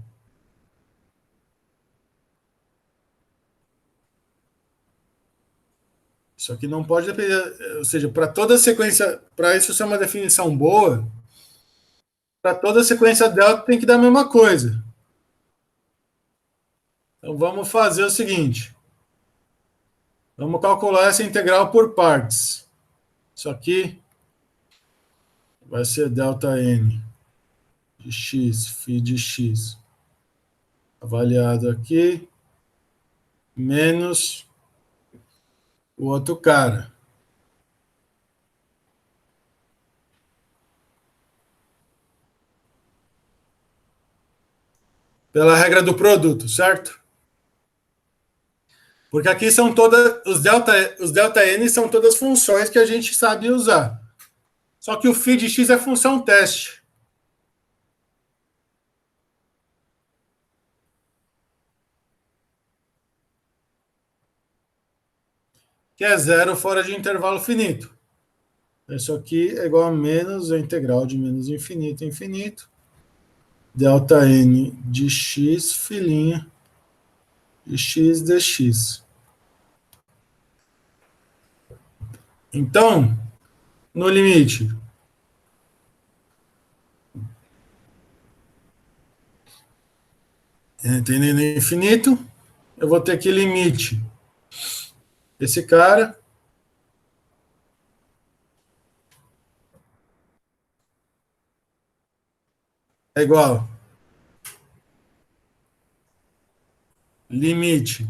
Isso aqui não pode depender, ou seja, para toda sequência, para isso ser uma definição boa, para toda sequência delta tem que dar a mesma coisa. Então vamos fazer o seguinte. Vamos calcular essa integral por partes. Isso aqui vai ser delta n de x, φ de x, avaliado aqui, menos o outro cara. Pela regra do produto, certo? Porque aqui são todas, os delta n são todas funções que a gente sabe usar. Só que o φ de x é função teste. Que é zero fora de intervalo finito. Isso aqui é igual a menos a integral de menos infinito a infinito. Delta n de x, filhinha, de x dx. Então, no limite, tendendo a infinito, eu vou ter que limite esse cara é igual limite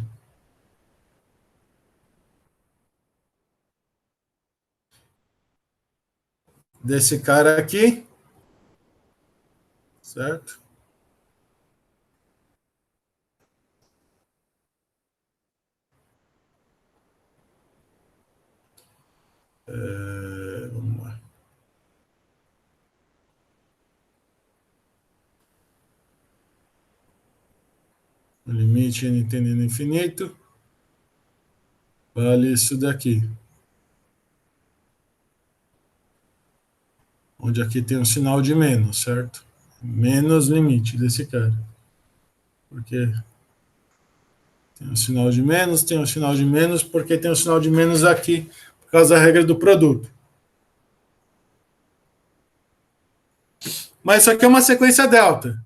desse cara aqui, certo? Vamos lá. O limite n tendendo a infinito vale isso daqui. Onde aqui tem um sinal de menos, certo? Menos limite desse cara. Porque tem um sinal de menos, tem um sinal de menos, porque tem um sinal de menos aqui, por causa da regra do produto. Mas isso aqui é uma sequência delta.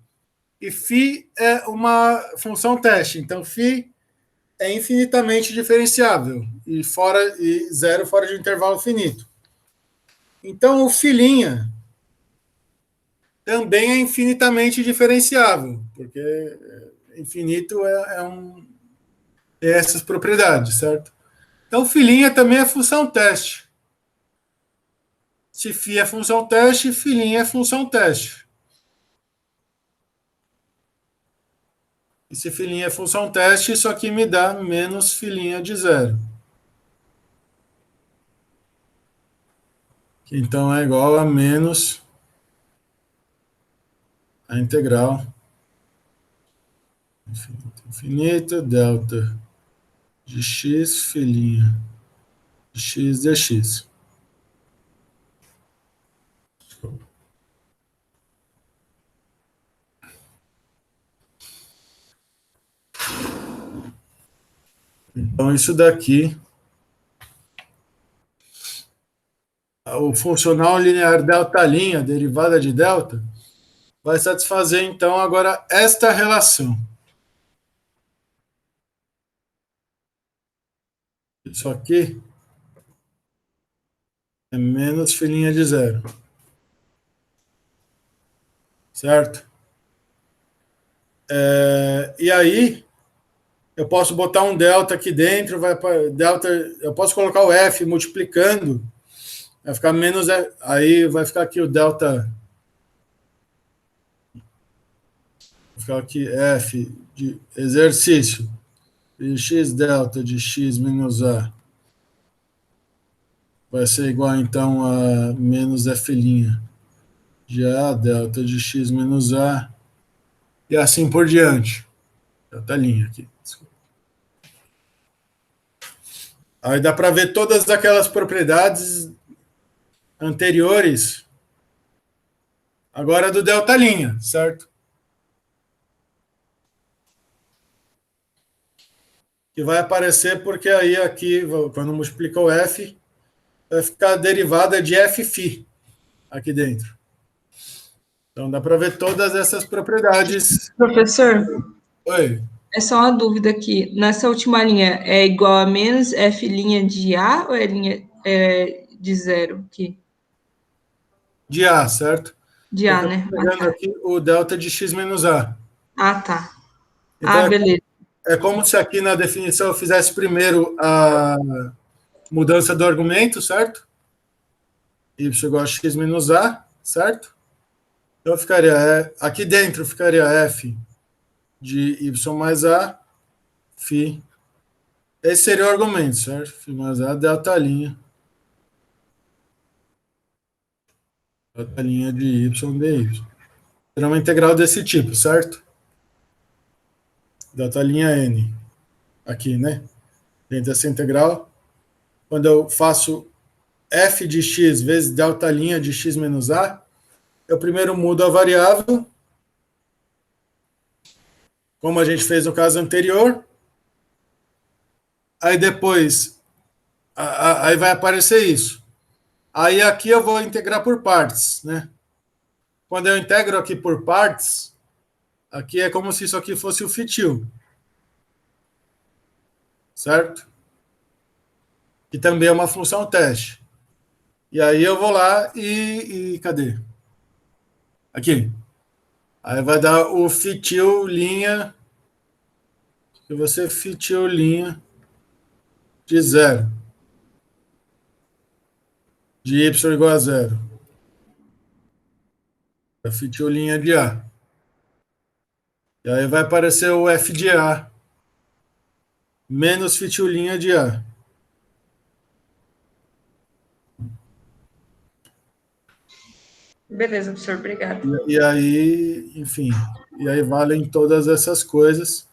E φ é uma função teste. Então, φ é infinitamente diferenciável. E zero fora de um intervalo finito. Então, o filhinha também é infinitamente diferenciável, porque infinito tem essas propriedades, certo? Então, filhinha também é função teste. Se φ é função teste, filhinha é função teste. E se filhinha é função teste, isso aqui me dá menos filhinha de zero. Que então é igual a menos a integral infinito, delta de x, filhinha de x dx. Então, isso daqui, o funcional linear delta', derivada de delta, vai satisfazer, então, agora esta relação. Isso aqui é menos filhinha de zero. Certo? E aí, eu posso botar um delta aqui dentro, vai para delta, eu posso colocar o f multiplicando, vai ficar menos, aí vai ficar aqui o delta, vai ficar aqui f de exercício, de x delta de x menos a, vai ser igual então a menos f' de a delta de x menos a, e assim por diante. Delta' aqui. Desculpa. Aí dá para ver todas aquelas propriedades anteriores, agora do delta linha, certo? Que vai aparecer porque aí aqui, quando multiplica o f, vai ficar a derivada de f aqui dentro. Então dá para ver todas essas propriedades. Professor, Oi. é só uma dúvida aqui. Nessa última linha, é igual a menos f' de A ou é linha de zero aqui? De A, certo? De A, Porque eu né? estou Ah, pegando tá. aqui o delta de x menos A. Ah, tá. Então Ah, beleza. é como se aqui na definição eu fizesse primeiro a mudança do argumento, certo? Y igual a x menos A, certo? Então ficaria, aqui dentro ficaria f de y mais A, φ. Esse seria o argumento, certo? Φ mais A, delta linha. Delta linha de y dy. Será uma integral desse tipo, certo? Delta linha n. Aqui, né? Dentro dessa integral, quando eu faço f de x vezes delta linha de x menos a, eu primeiro mudo a variável, como a gente fez no caso anterior. Aí depois, aí vai aparecer isso. Aí aqui eu vou integrar por partes, né? Quando eu integro aqui por partes, aqui é como se isso aqui fosse o fitil, certo? Que também é uma função teste. E aí eu vou lá e cadê? Aqui. Aí vai dar o fitil linha, que você fitil linha de zero. De y igual a zero. A fitil linha de A. E aí vai aparecer o f de A menos fitil linha de A. Beleza, professor, obrigado. E aí, enfim, e aí valem todas essas coisas.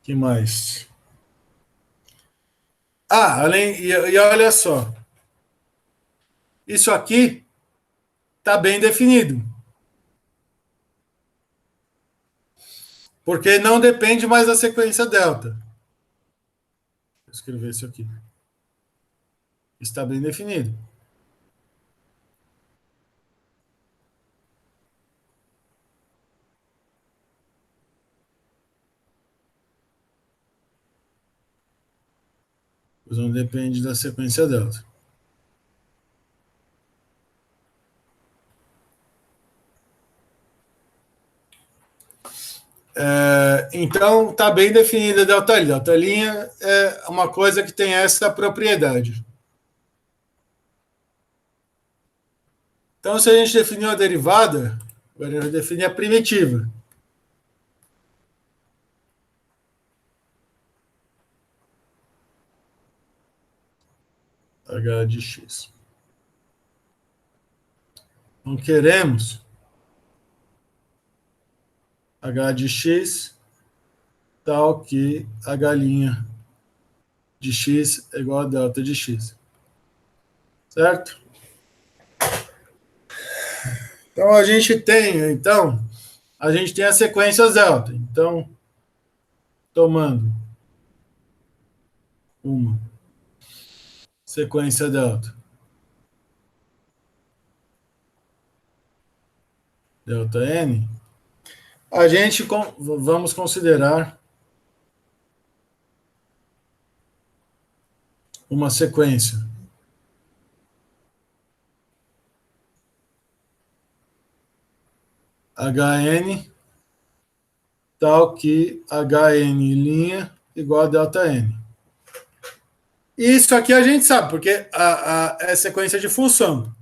Que mais? Ah, e olha só. Isso aqui está bem definido. Porque não depende mais da sequência delta. Vou escrever isso aqui. Está bem definido. Pois não depende da sequência delta. Então, está bem definida a delta linha. Delta linha é uma coisa que tem essa propriedade. Então, se a gente definiu a derivada, agora a gente vai definir a primitiva. H de x. Então, queremos H de x tal que a galinha de x é igual a delta de x. Certo? Então, a gente tem a sequência delta. Então, tomando uma sequência delta. Delta n, a gente vamos considerar uma sequência Hn tal que Hn' igual a delta n. Isso aqui a gente sabe, porque é sequência de função.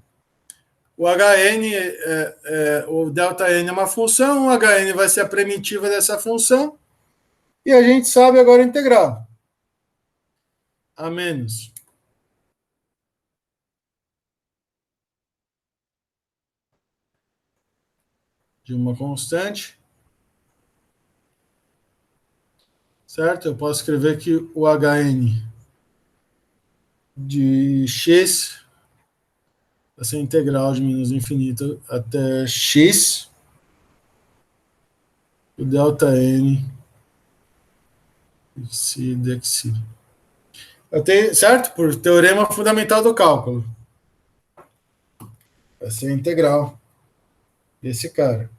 O Hn, o delta n é uma função, o Hn vai ser a primitiva dessa função, e a gente sabe agora a integral. A menos de uma constante, certo? Eu posso escrever que o Hn de x, essa integral de menos infinito até x, o delta n dxi dxi. Certo? Por teorema fundamental do cálculo. Vai ser a integral desse cara.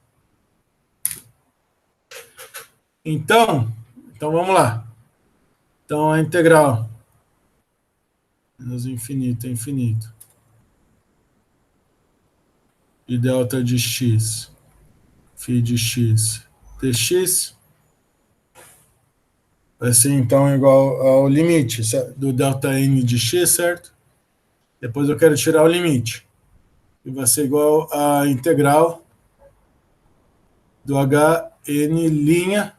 Então vamos lá. Então, a integral menos infinito a infinito de delta de x, φ de x, dx, vai ser, então, igual ao limite do delta n de x, certo? Depois eu quero tirar o limite. E vai ser igual à integral do hn'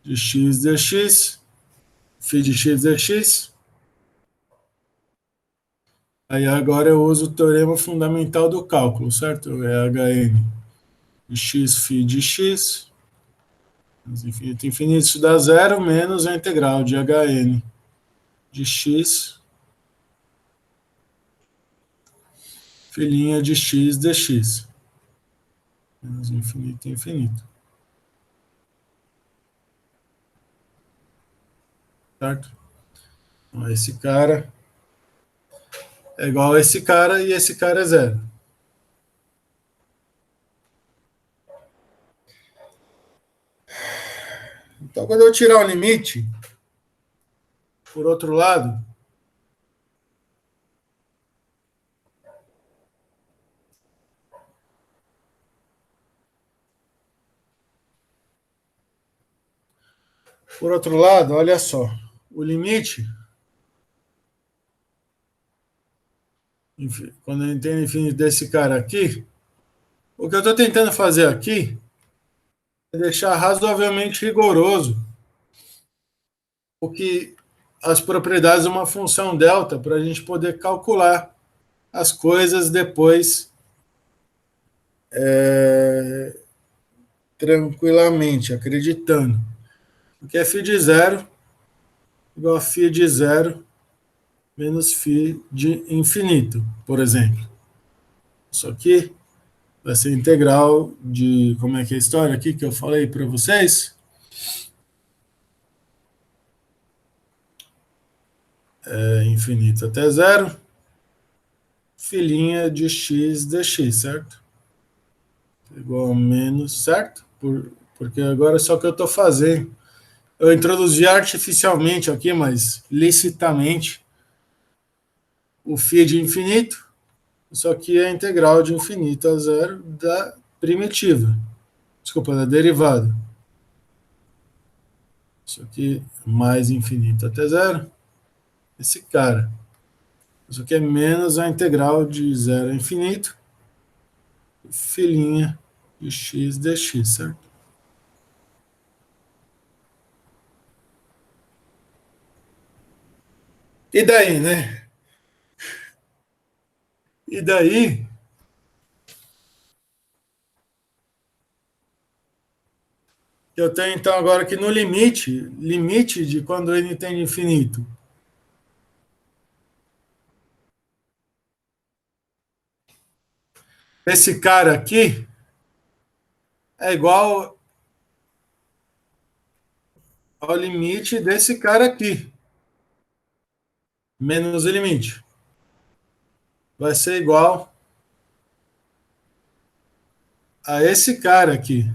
de x dx, φ de x dx. Aí agora eu uso o teorema fundamental do cálculo, certo? É hn de x, φ de x, infinito, infinito, isso dá zero menos a integral de hn de x, filhinha de x dx. Menos infinito, infinito. Certo? Então, esse cara é igual a esse cara e esse cara é zero. Então, quando eu tirar o limite, por outro lado, olha só, o limite, quando eu entendo infinito desse cara aqui, o que eu estou tentando fazer aqui é deixar razoavelmente rigoroso o que as propriedades de uma função delta para a gente poder calcular as coisas depois tranquilamente, acreditando. Porque é φ de zero igual a φ de zero menos φ de infinito, por exemplo. Isso aqui vai ser integral de, como é que é a história aqui que eu falei para vocês? Infinito até zero, filhinha de x dx, certo? Igual a menos, certo? Porque agora só que eu estou fazendo. Eu introduzi artificialmente aqui, mas licitamente, o φ de infinito. Isso aqui é a integral de infinito a zero da primitiva. Desculpa, da derivada. Isso aqui mais infinito até zero. Esse cara. Isso aqui é menos a integral de zero a infinito. Filhinha de x dx, certo? E daí, né? E daí, eu tenho então agora que no limite de quando n tem infinito, esse cara aqui é igual ao limite desse cara aqui, menos o limite. Vai ser igual a esse cara aqui.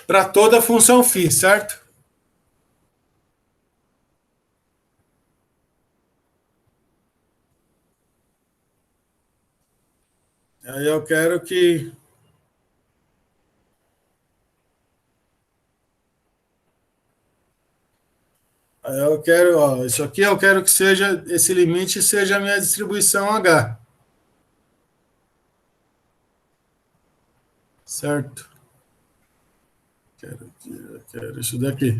Para toda a função φ, certo? Aí eu quero que isso aqui eu quero que seja, esse limite seja a minha distribuição H. Certo? Quero isso daqui.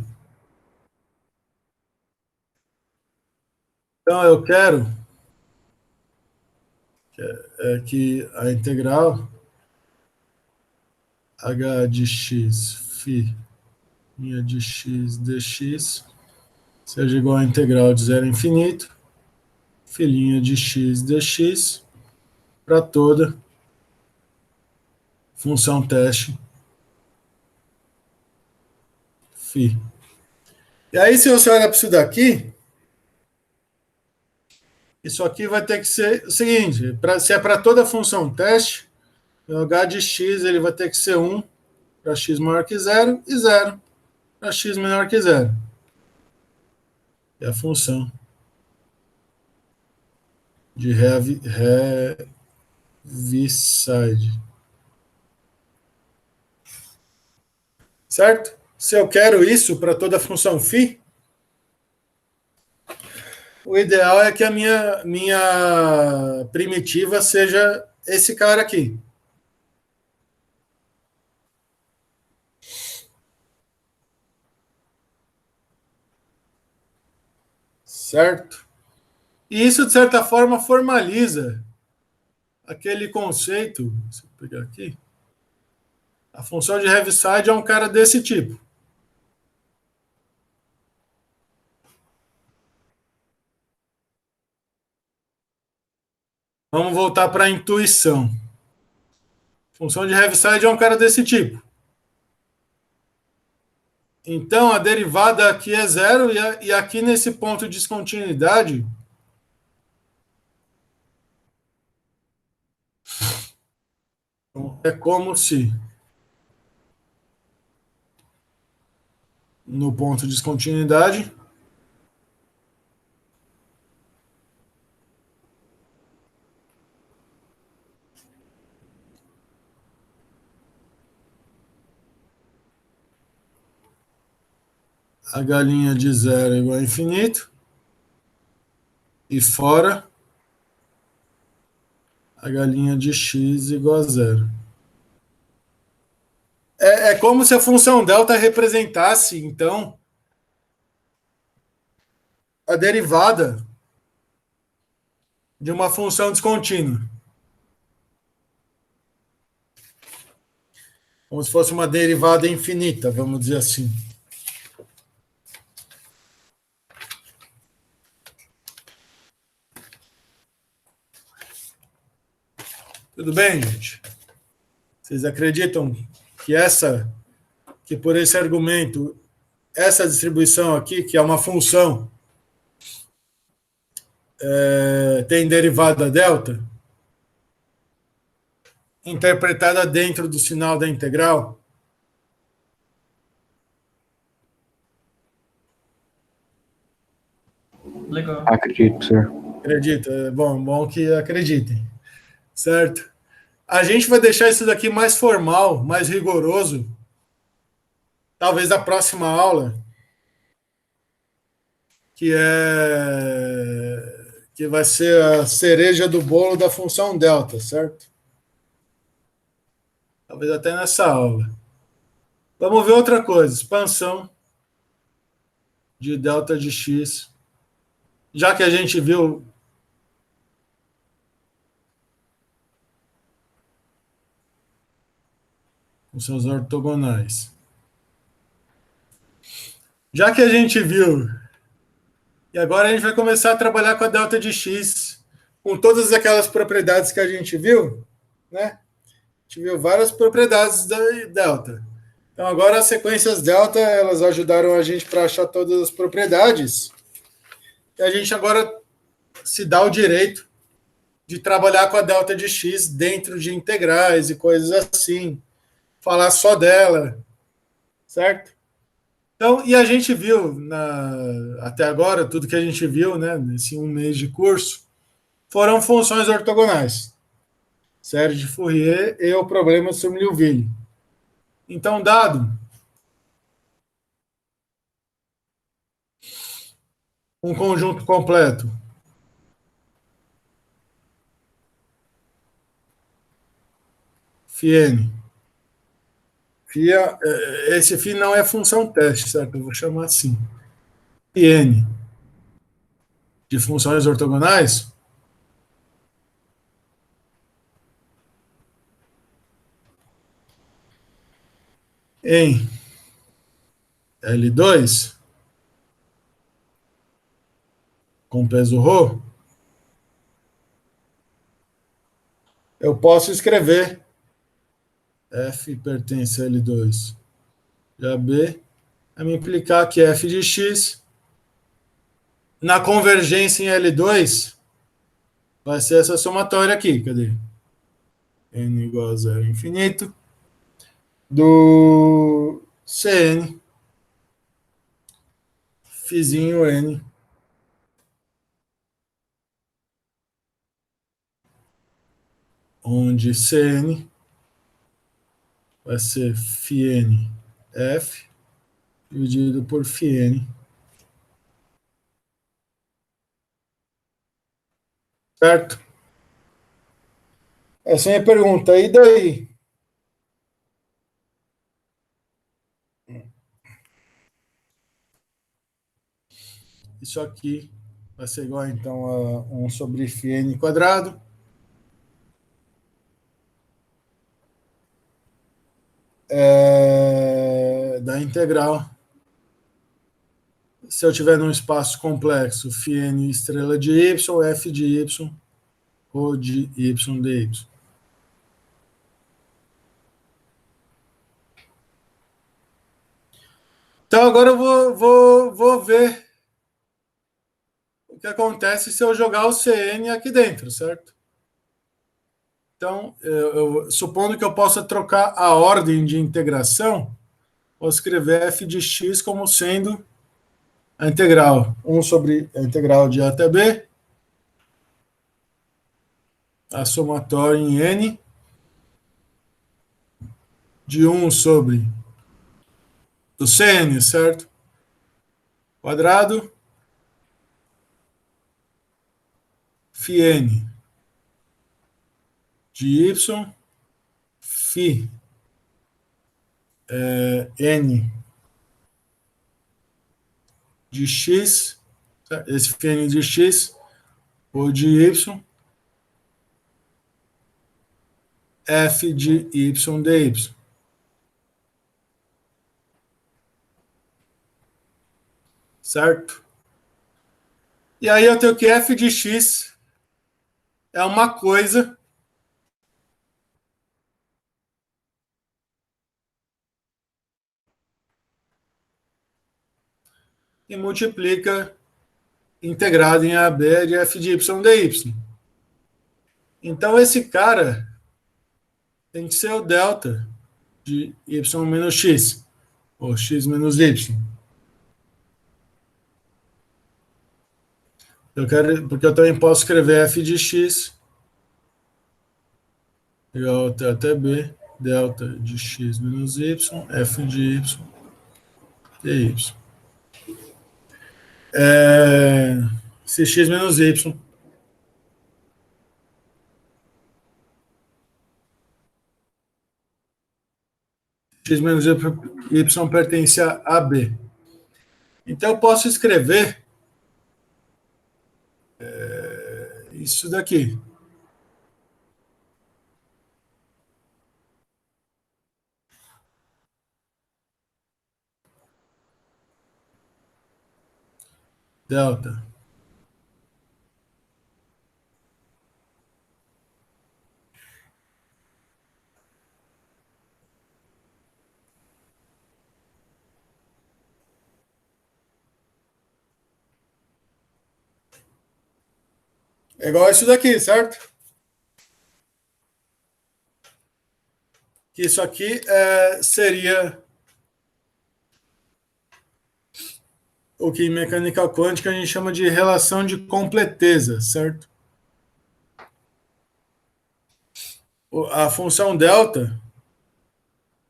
Então eu quero que a integral h de x, φ de x dx, seja igual a integral de 0 a infinito, φ de x dx, para toda função teste φ. E aí, se você olhar para isso daqui, isso aqui vai ter que ser o seguinte, se é para toda função teste, o h de x ele vai ter que ser 1 para x maior que 0 e 0 para x menor que 0. É a função de Heaviside. Certo? Se eu quero isso para toda função φ, o ideal é que a minha primitiva seja esse cara aqui. Certo? E isso, de certa forma, formaliza aquele conceito. Deixa eu pegar aqui. A função de Heaviside é um cara desse tipo. Vamos voltar para a intuição. A função de Heaviside é um cara desse tipo. Então, a derivada aqui é zero e aqui nesse ponto de descontinuidade, é como se no ponto de descontinuidade a galinha de zero é igual a infinito e fora a galinha de x igual a zero. É como se a função delta representasse, então, a derivada de uma função descontínua. Como se fosse uma derivada infinita, vamos dizer assim. Tudo bem, gente? Vocês acreditam que por esse argumento, essa distribuição aqui, que é uma função, tem derivada delta, interpretada dentro do sinal da integral? Legal. Acredito, senhor. Acredito. É bom que acreditem. Certo? A gente vai deixar isso daqui mais formal, mais rigoroso, talvez na próxima aula, que vai ser a cereja do bolo da função delta, certo? Talvez até nessa aula. Vamos ver outra coisa, expansão de delta de x. Já que a gente viu funções ortogonais. Já que a gente viu, e agora a gente vai começar a trabalhar com a delta de x, com todas aquelas propriedades que a gente viu, né? A gente viu várias propriedades da delta. Então agora as sequências delta, elas ajudaram a gente para achar todas as propriedades. E a gente agora se dá o direito de trabalhar com a delta de x dentro de integrais e coisas assim. Falar só dela, certo? Então, e a gente viu, até agora, tudo que a gente viu, né, nesse 1 mês de curso, foram funções ortogonais. Série de Fourier e o problema de Sturm-Liouville. Então, dado um conjunto completo φn, esse φ não é função teste, certo? Eu vou chamar assim. φn de funções ortogonais, em L2 com peso ρ, eu posso escrever F pertence a L2 de AB, a me implicar que F de x na convergência em L2 vai ser essa somatória aqui, cadê? N igual a zero infinito do Cn φzinho N onde Cn vai ser φn F dividido por φn. Certo? Essa é a minha pergunta. E daí? Isso aqui vai ser igual, então, a 1 sobre φn quadrado. Da integral. Se eu tiver num espaço complexo, φn estrela de y, f de y, ρ de y dy. Então, agora eu vou ver o que acontece se eu jogar o Cn aqui dentro, certo? Então, supondo que eu possa trocar a ordem de integração, vou escrever f de x como sendo a integral 1 sobre a integral de a até b, a somatória em n, de 1 sobre o Cn, certo? Quadrado, φn de y, φ n de x, esse φn de x, ou de y, f de y dy. Certo? E aí eu tenho que f de x é uma coisa e multiplica integrado em AB de f de y dy. Então, esse cara tem que ser o delta de y menos x, ou x menos y. Porque eu também posso escrever f de x igual a até b, delta de x menos y, f de y dy. Se x menos y x menos y pertence a B. Então, eu posso escrever isso daqui. Delta. É igual a isso daqui, certo? Que isso aqui seria o que em mecânica quântica a gente chama de relação de completeza, certo? A função delta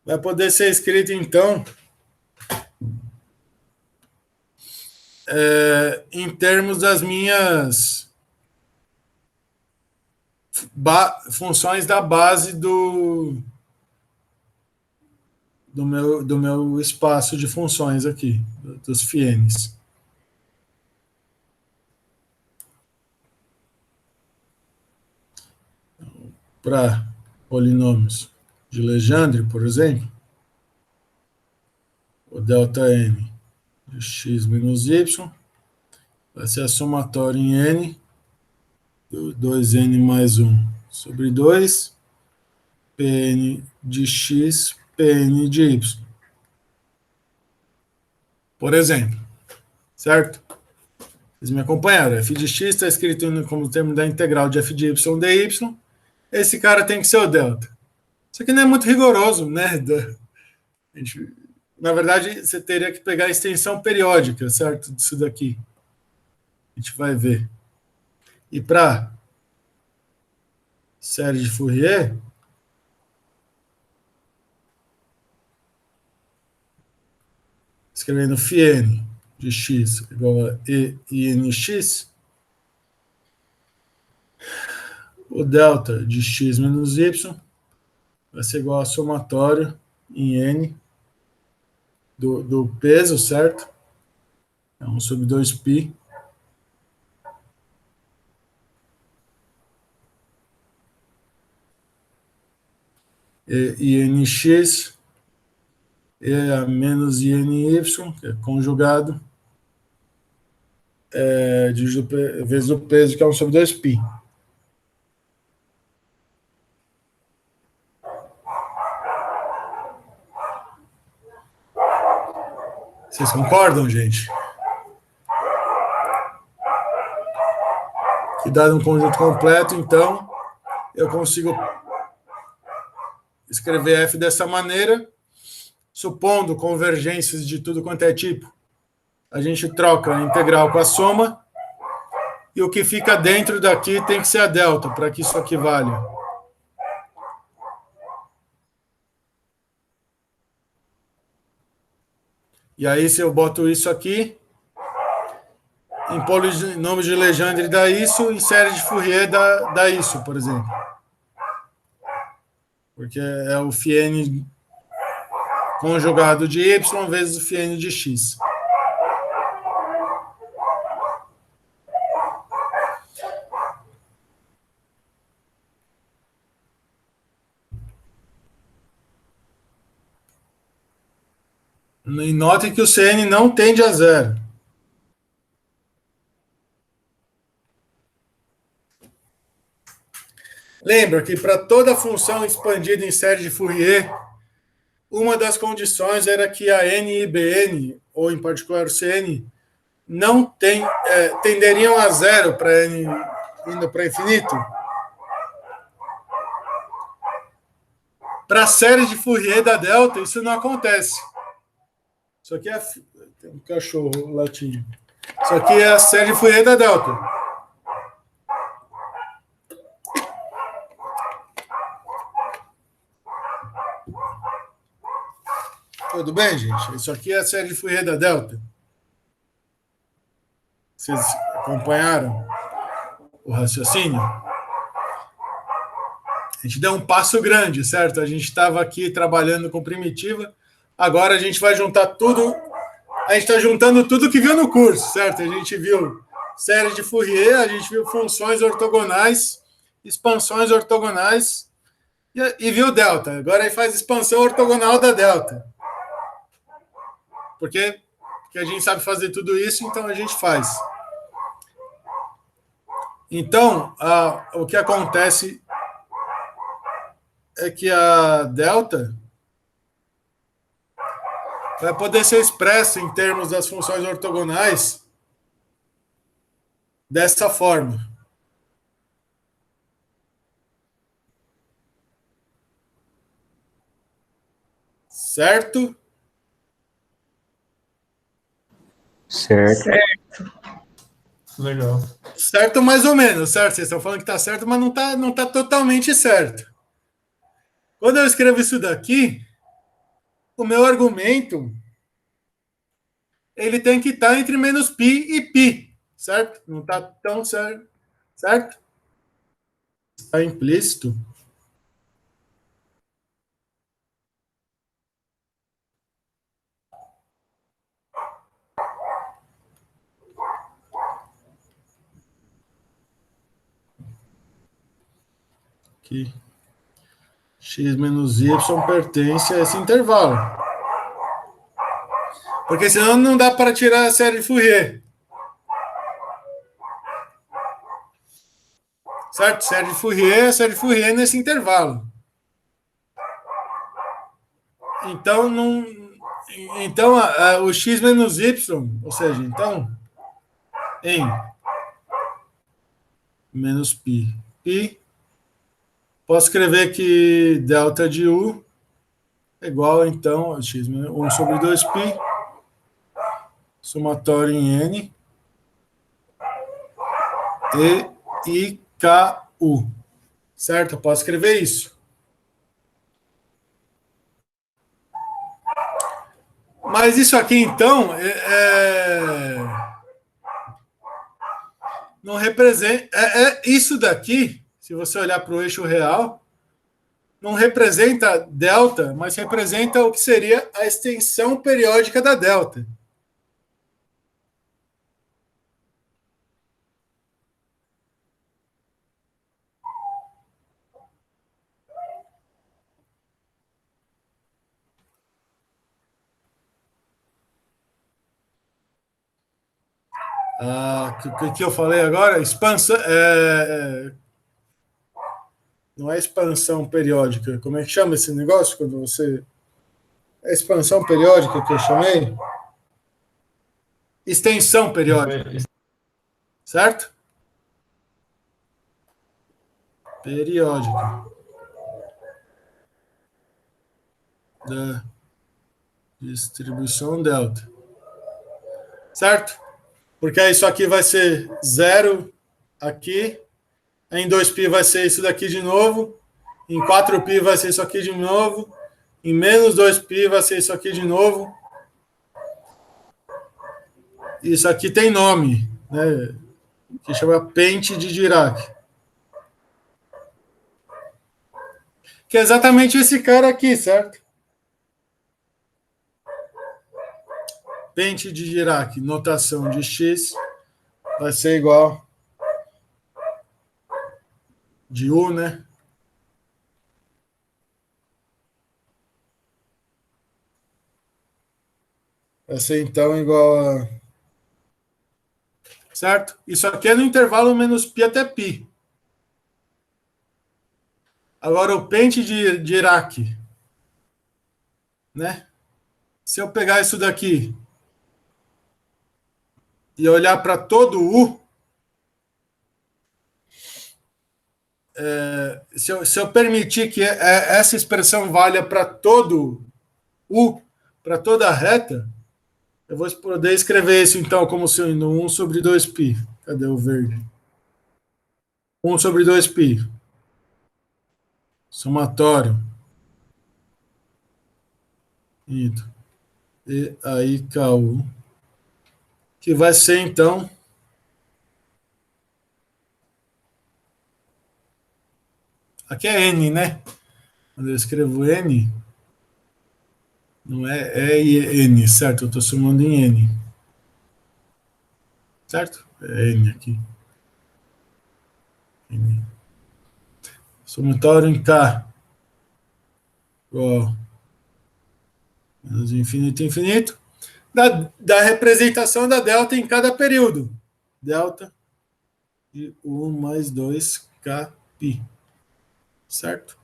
vai poder ser escrita, então, em termos das minhas funções da base do meu espaço de funções aqui, dos φn's. Para polinômios de Legendre, por exemplo, o ΔN de x menos y vai ser a somatória em n, 2n mais 1 sobre 2, Pn de x, Pn de y. Por exemplo, certo? Vocês me acompanharam. F de x está escrito como termo da integral de f de y dy. Esse cara tem que ser o delta. Isso aqui não é muito rigoroso, né? Na verdade, você teria que pegar a extensão periódica, certo? Disso daqui. A gente vai ver. E para série de Fourier, escrevendo φn de x igual a e nx, o delta de x menos y vai ser igual a somatório em n do peso, certo? É 1 sobre 2π. E nx é a menos INY, que é conjugado, vezes o peso, que é 1 sobre 2π. Vocês concordam, gente? Que dado um conjunto completo, então, eu consigo escrever F dessa maneira, supondo convergências de tudo quanto é tipo. A gente troca a integral com a soma, e o que fica dentro daqui tem que ser a delta, para que isso aqui valha. E aí, se eu boto isso aqui, em polinômio de Legendre dá isso, em série de Fourier dá isso, por exemplo. Porque é o φn conjugado de y vezes o φn de x. E notem que o Cn não tende a zero. Lembra que para toda função expandida em série de Fourier, uma das condições era que a n e bn, ou em particular o Cn, não tenderiam a zero para n indo para infinito. Para a série de Fourier da delta, isso não acontece. Isso aqui é... Tem um cachorro latindo. Isso aqui é a série de Fourier da delta. Tudo bem, gente? Isso aqui é a série de Fourier da delta. Vocês acompanharam o raciocínio? A gente deu um passo grande, certo? A gente estava aqui trabalhando com primitiva, agora a gente vai juntar tudo. A gente está juntando tudo que viu no curso, certo? A gente viu série de Fourier, a gente viu funções ortogonais, expansões ortogonais e viu delta. Agora a gente faz expansão ortogonal da delta. Porque a gente sabe fazer tudo isso, então a gente faz. Então, o que acontece é que a delta vai poder ser expressa em termos das funções ortogonais dessa forma. Certo? Certo. Legal. Certo mais ou menos, certo? Vocês estão falando que está certo, mas não tá totalmente certo. Quando eu escrevo isso daqui, o meu argumento ele tem que estar entre menos π e π, certo? Não está tão certo, certo? Está implícito. Aqui. X menos y pertence a esse intervalo. Porque senão não dá para tirar a série de Fourier. Certo? Série de Fourier nesse intervalo. Então, não, então o x menos y, ou seja, então, em menos π. Π, posso escrever que delta de u é igual, então, a x menos 1 sobre 2π, somatório em n, e IKU. Certo? Eu posso escrever isso. Mas isso aqui, então, não representa. Isso daqui, se você olhar para o eixo real, não representa delta, mas representa o que seria a extensão periódica da delta. O que eu falei agora? Expansão. Não é expansão periódica. Como é que chama esse negócio quando você. É expansão periódica que eu chamei? Extensão periódica. Certo? Periódica. Da distribuição delta. Certo? Porque isso aqui vai ser zero aqui. Em 2π vai ser isso daqui de novo. Em 4π vai ser isso aqui de novo. Em menos 2π vai ser isso aqui de novo. Isso aqui tem nome, né? Que chama pente de Dirac. Que é exatamente esse cara aqui, certo? Pente de Dirac, notação de x vai ser igual de u, né? Vai ser então igual a... Certo? Isso aqui é no intervalo menos π até π. Agora o pente de Dirac, né? Se eu pegar isso daqui e olhar para todo U, se eu permitir que essa expressão valha para todo U, para toda a reta, eu vou poder escrever isso então como sendo 1 sobre 2π. Cadê o verde? 1 sobre 2π. Somatório. E aí KU. Que vai ser então... Aqui é N, né? Quando eu escrevo N, não é E e N, certo? Eu estou somando em N. Certo? É N aqui. N. Somatório em K. Igual. Menos infinito, infinito. Da representação da delta em cada período. Delta de 1 mais 2K π. Certo?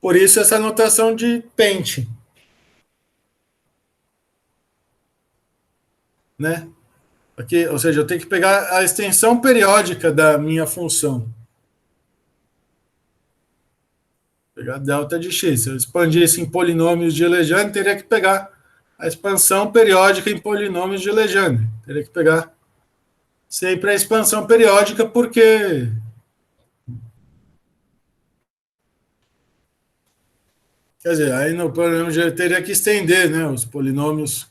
Por isso essa notação de pente. Né? Aqui, ou seja, eu tenho que pegar a extensão periódica da minha função. Pegar delta de x. Se eu expandisse em polinômios de Legendre, teria que pegar a expansão periódica em polinômios de Legendre. Teria que pegar sempre a expansão periódica, porque... Quer dizer, aí no polinômio eu teria que estender, né, os polinômios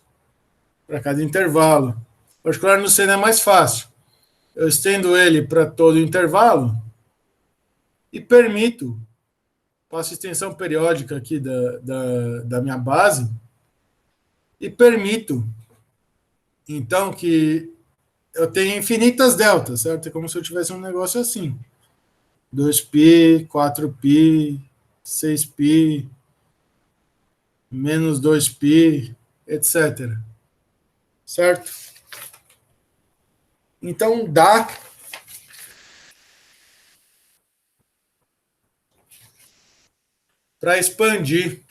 para cada intervalo. Em particular, no Seno é mais fácil. Eu estendo ele para todo o intervalo e permito, faço extensão periódica aqui da minha base e permito, então, que eu tenha infinitas deltas, certo? É como se eu tivesse um negócio assim. 2π, 4π, 6π, menos 2π, etc. certo? Então, dá para expandir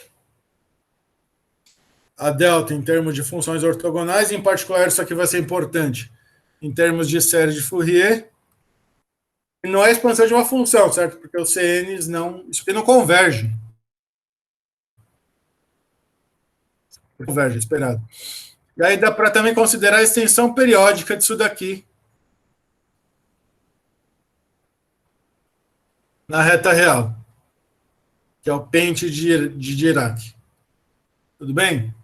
a delta em termos de funções ortogonais, em particular, isso aqui vai ser importante, em termos de série de Fourier. E não é a expansão de uma função, certo? Porque os CNs não... Isso aqui não converge. Converge, esperado. E aí dá para também considerar a extensão periódica disso daqui na reta real, que é o pente de Dirac. Tudo bem?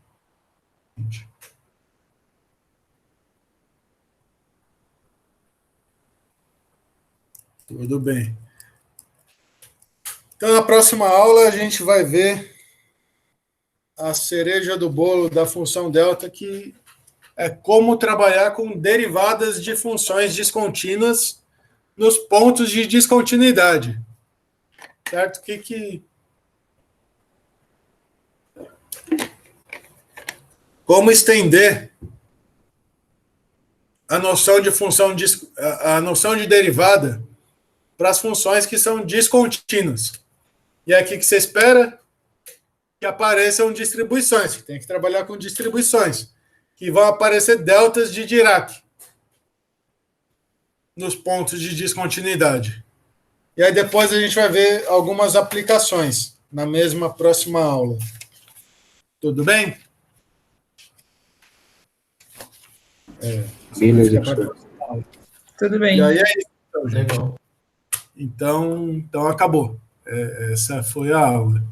Tudo bem. Então, na próxima aula, a gente vai ver a cereja do bolo da função delta, que é como trabalhar com derivadas de funções descontínuas nos pontos de descontinuidade. Certo? Como estender a noção de função, a noção de derivada para as funções que são descontínuas. E é aqui que você espera que apareçam distribuições. Você tem que trabalhar com distribuições, que vão aparecer deltas de Dirac nos pontos de descontinuidade. E aí depois a gente vai ver algumas aplicações na mesma próxima aula. Tudo bem? Beleza, professor. Tudo bem. E aí é isso, então, gente. Legal. Então acabou. Essa foi a aula.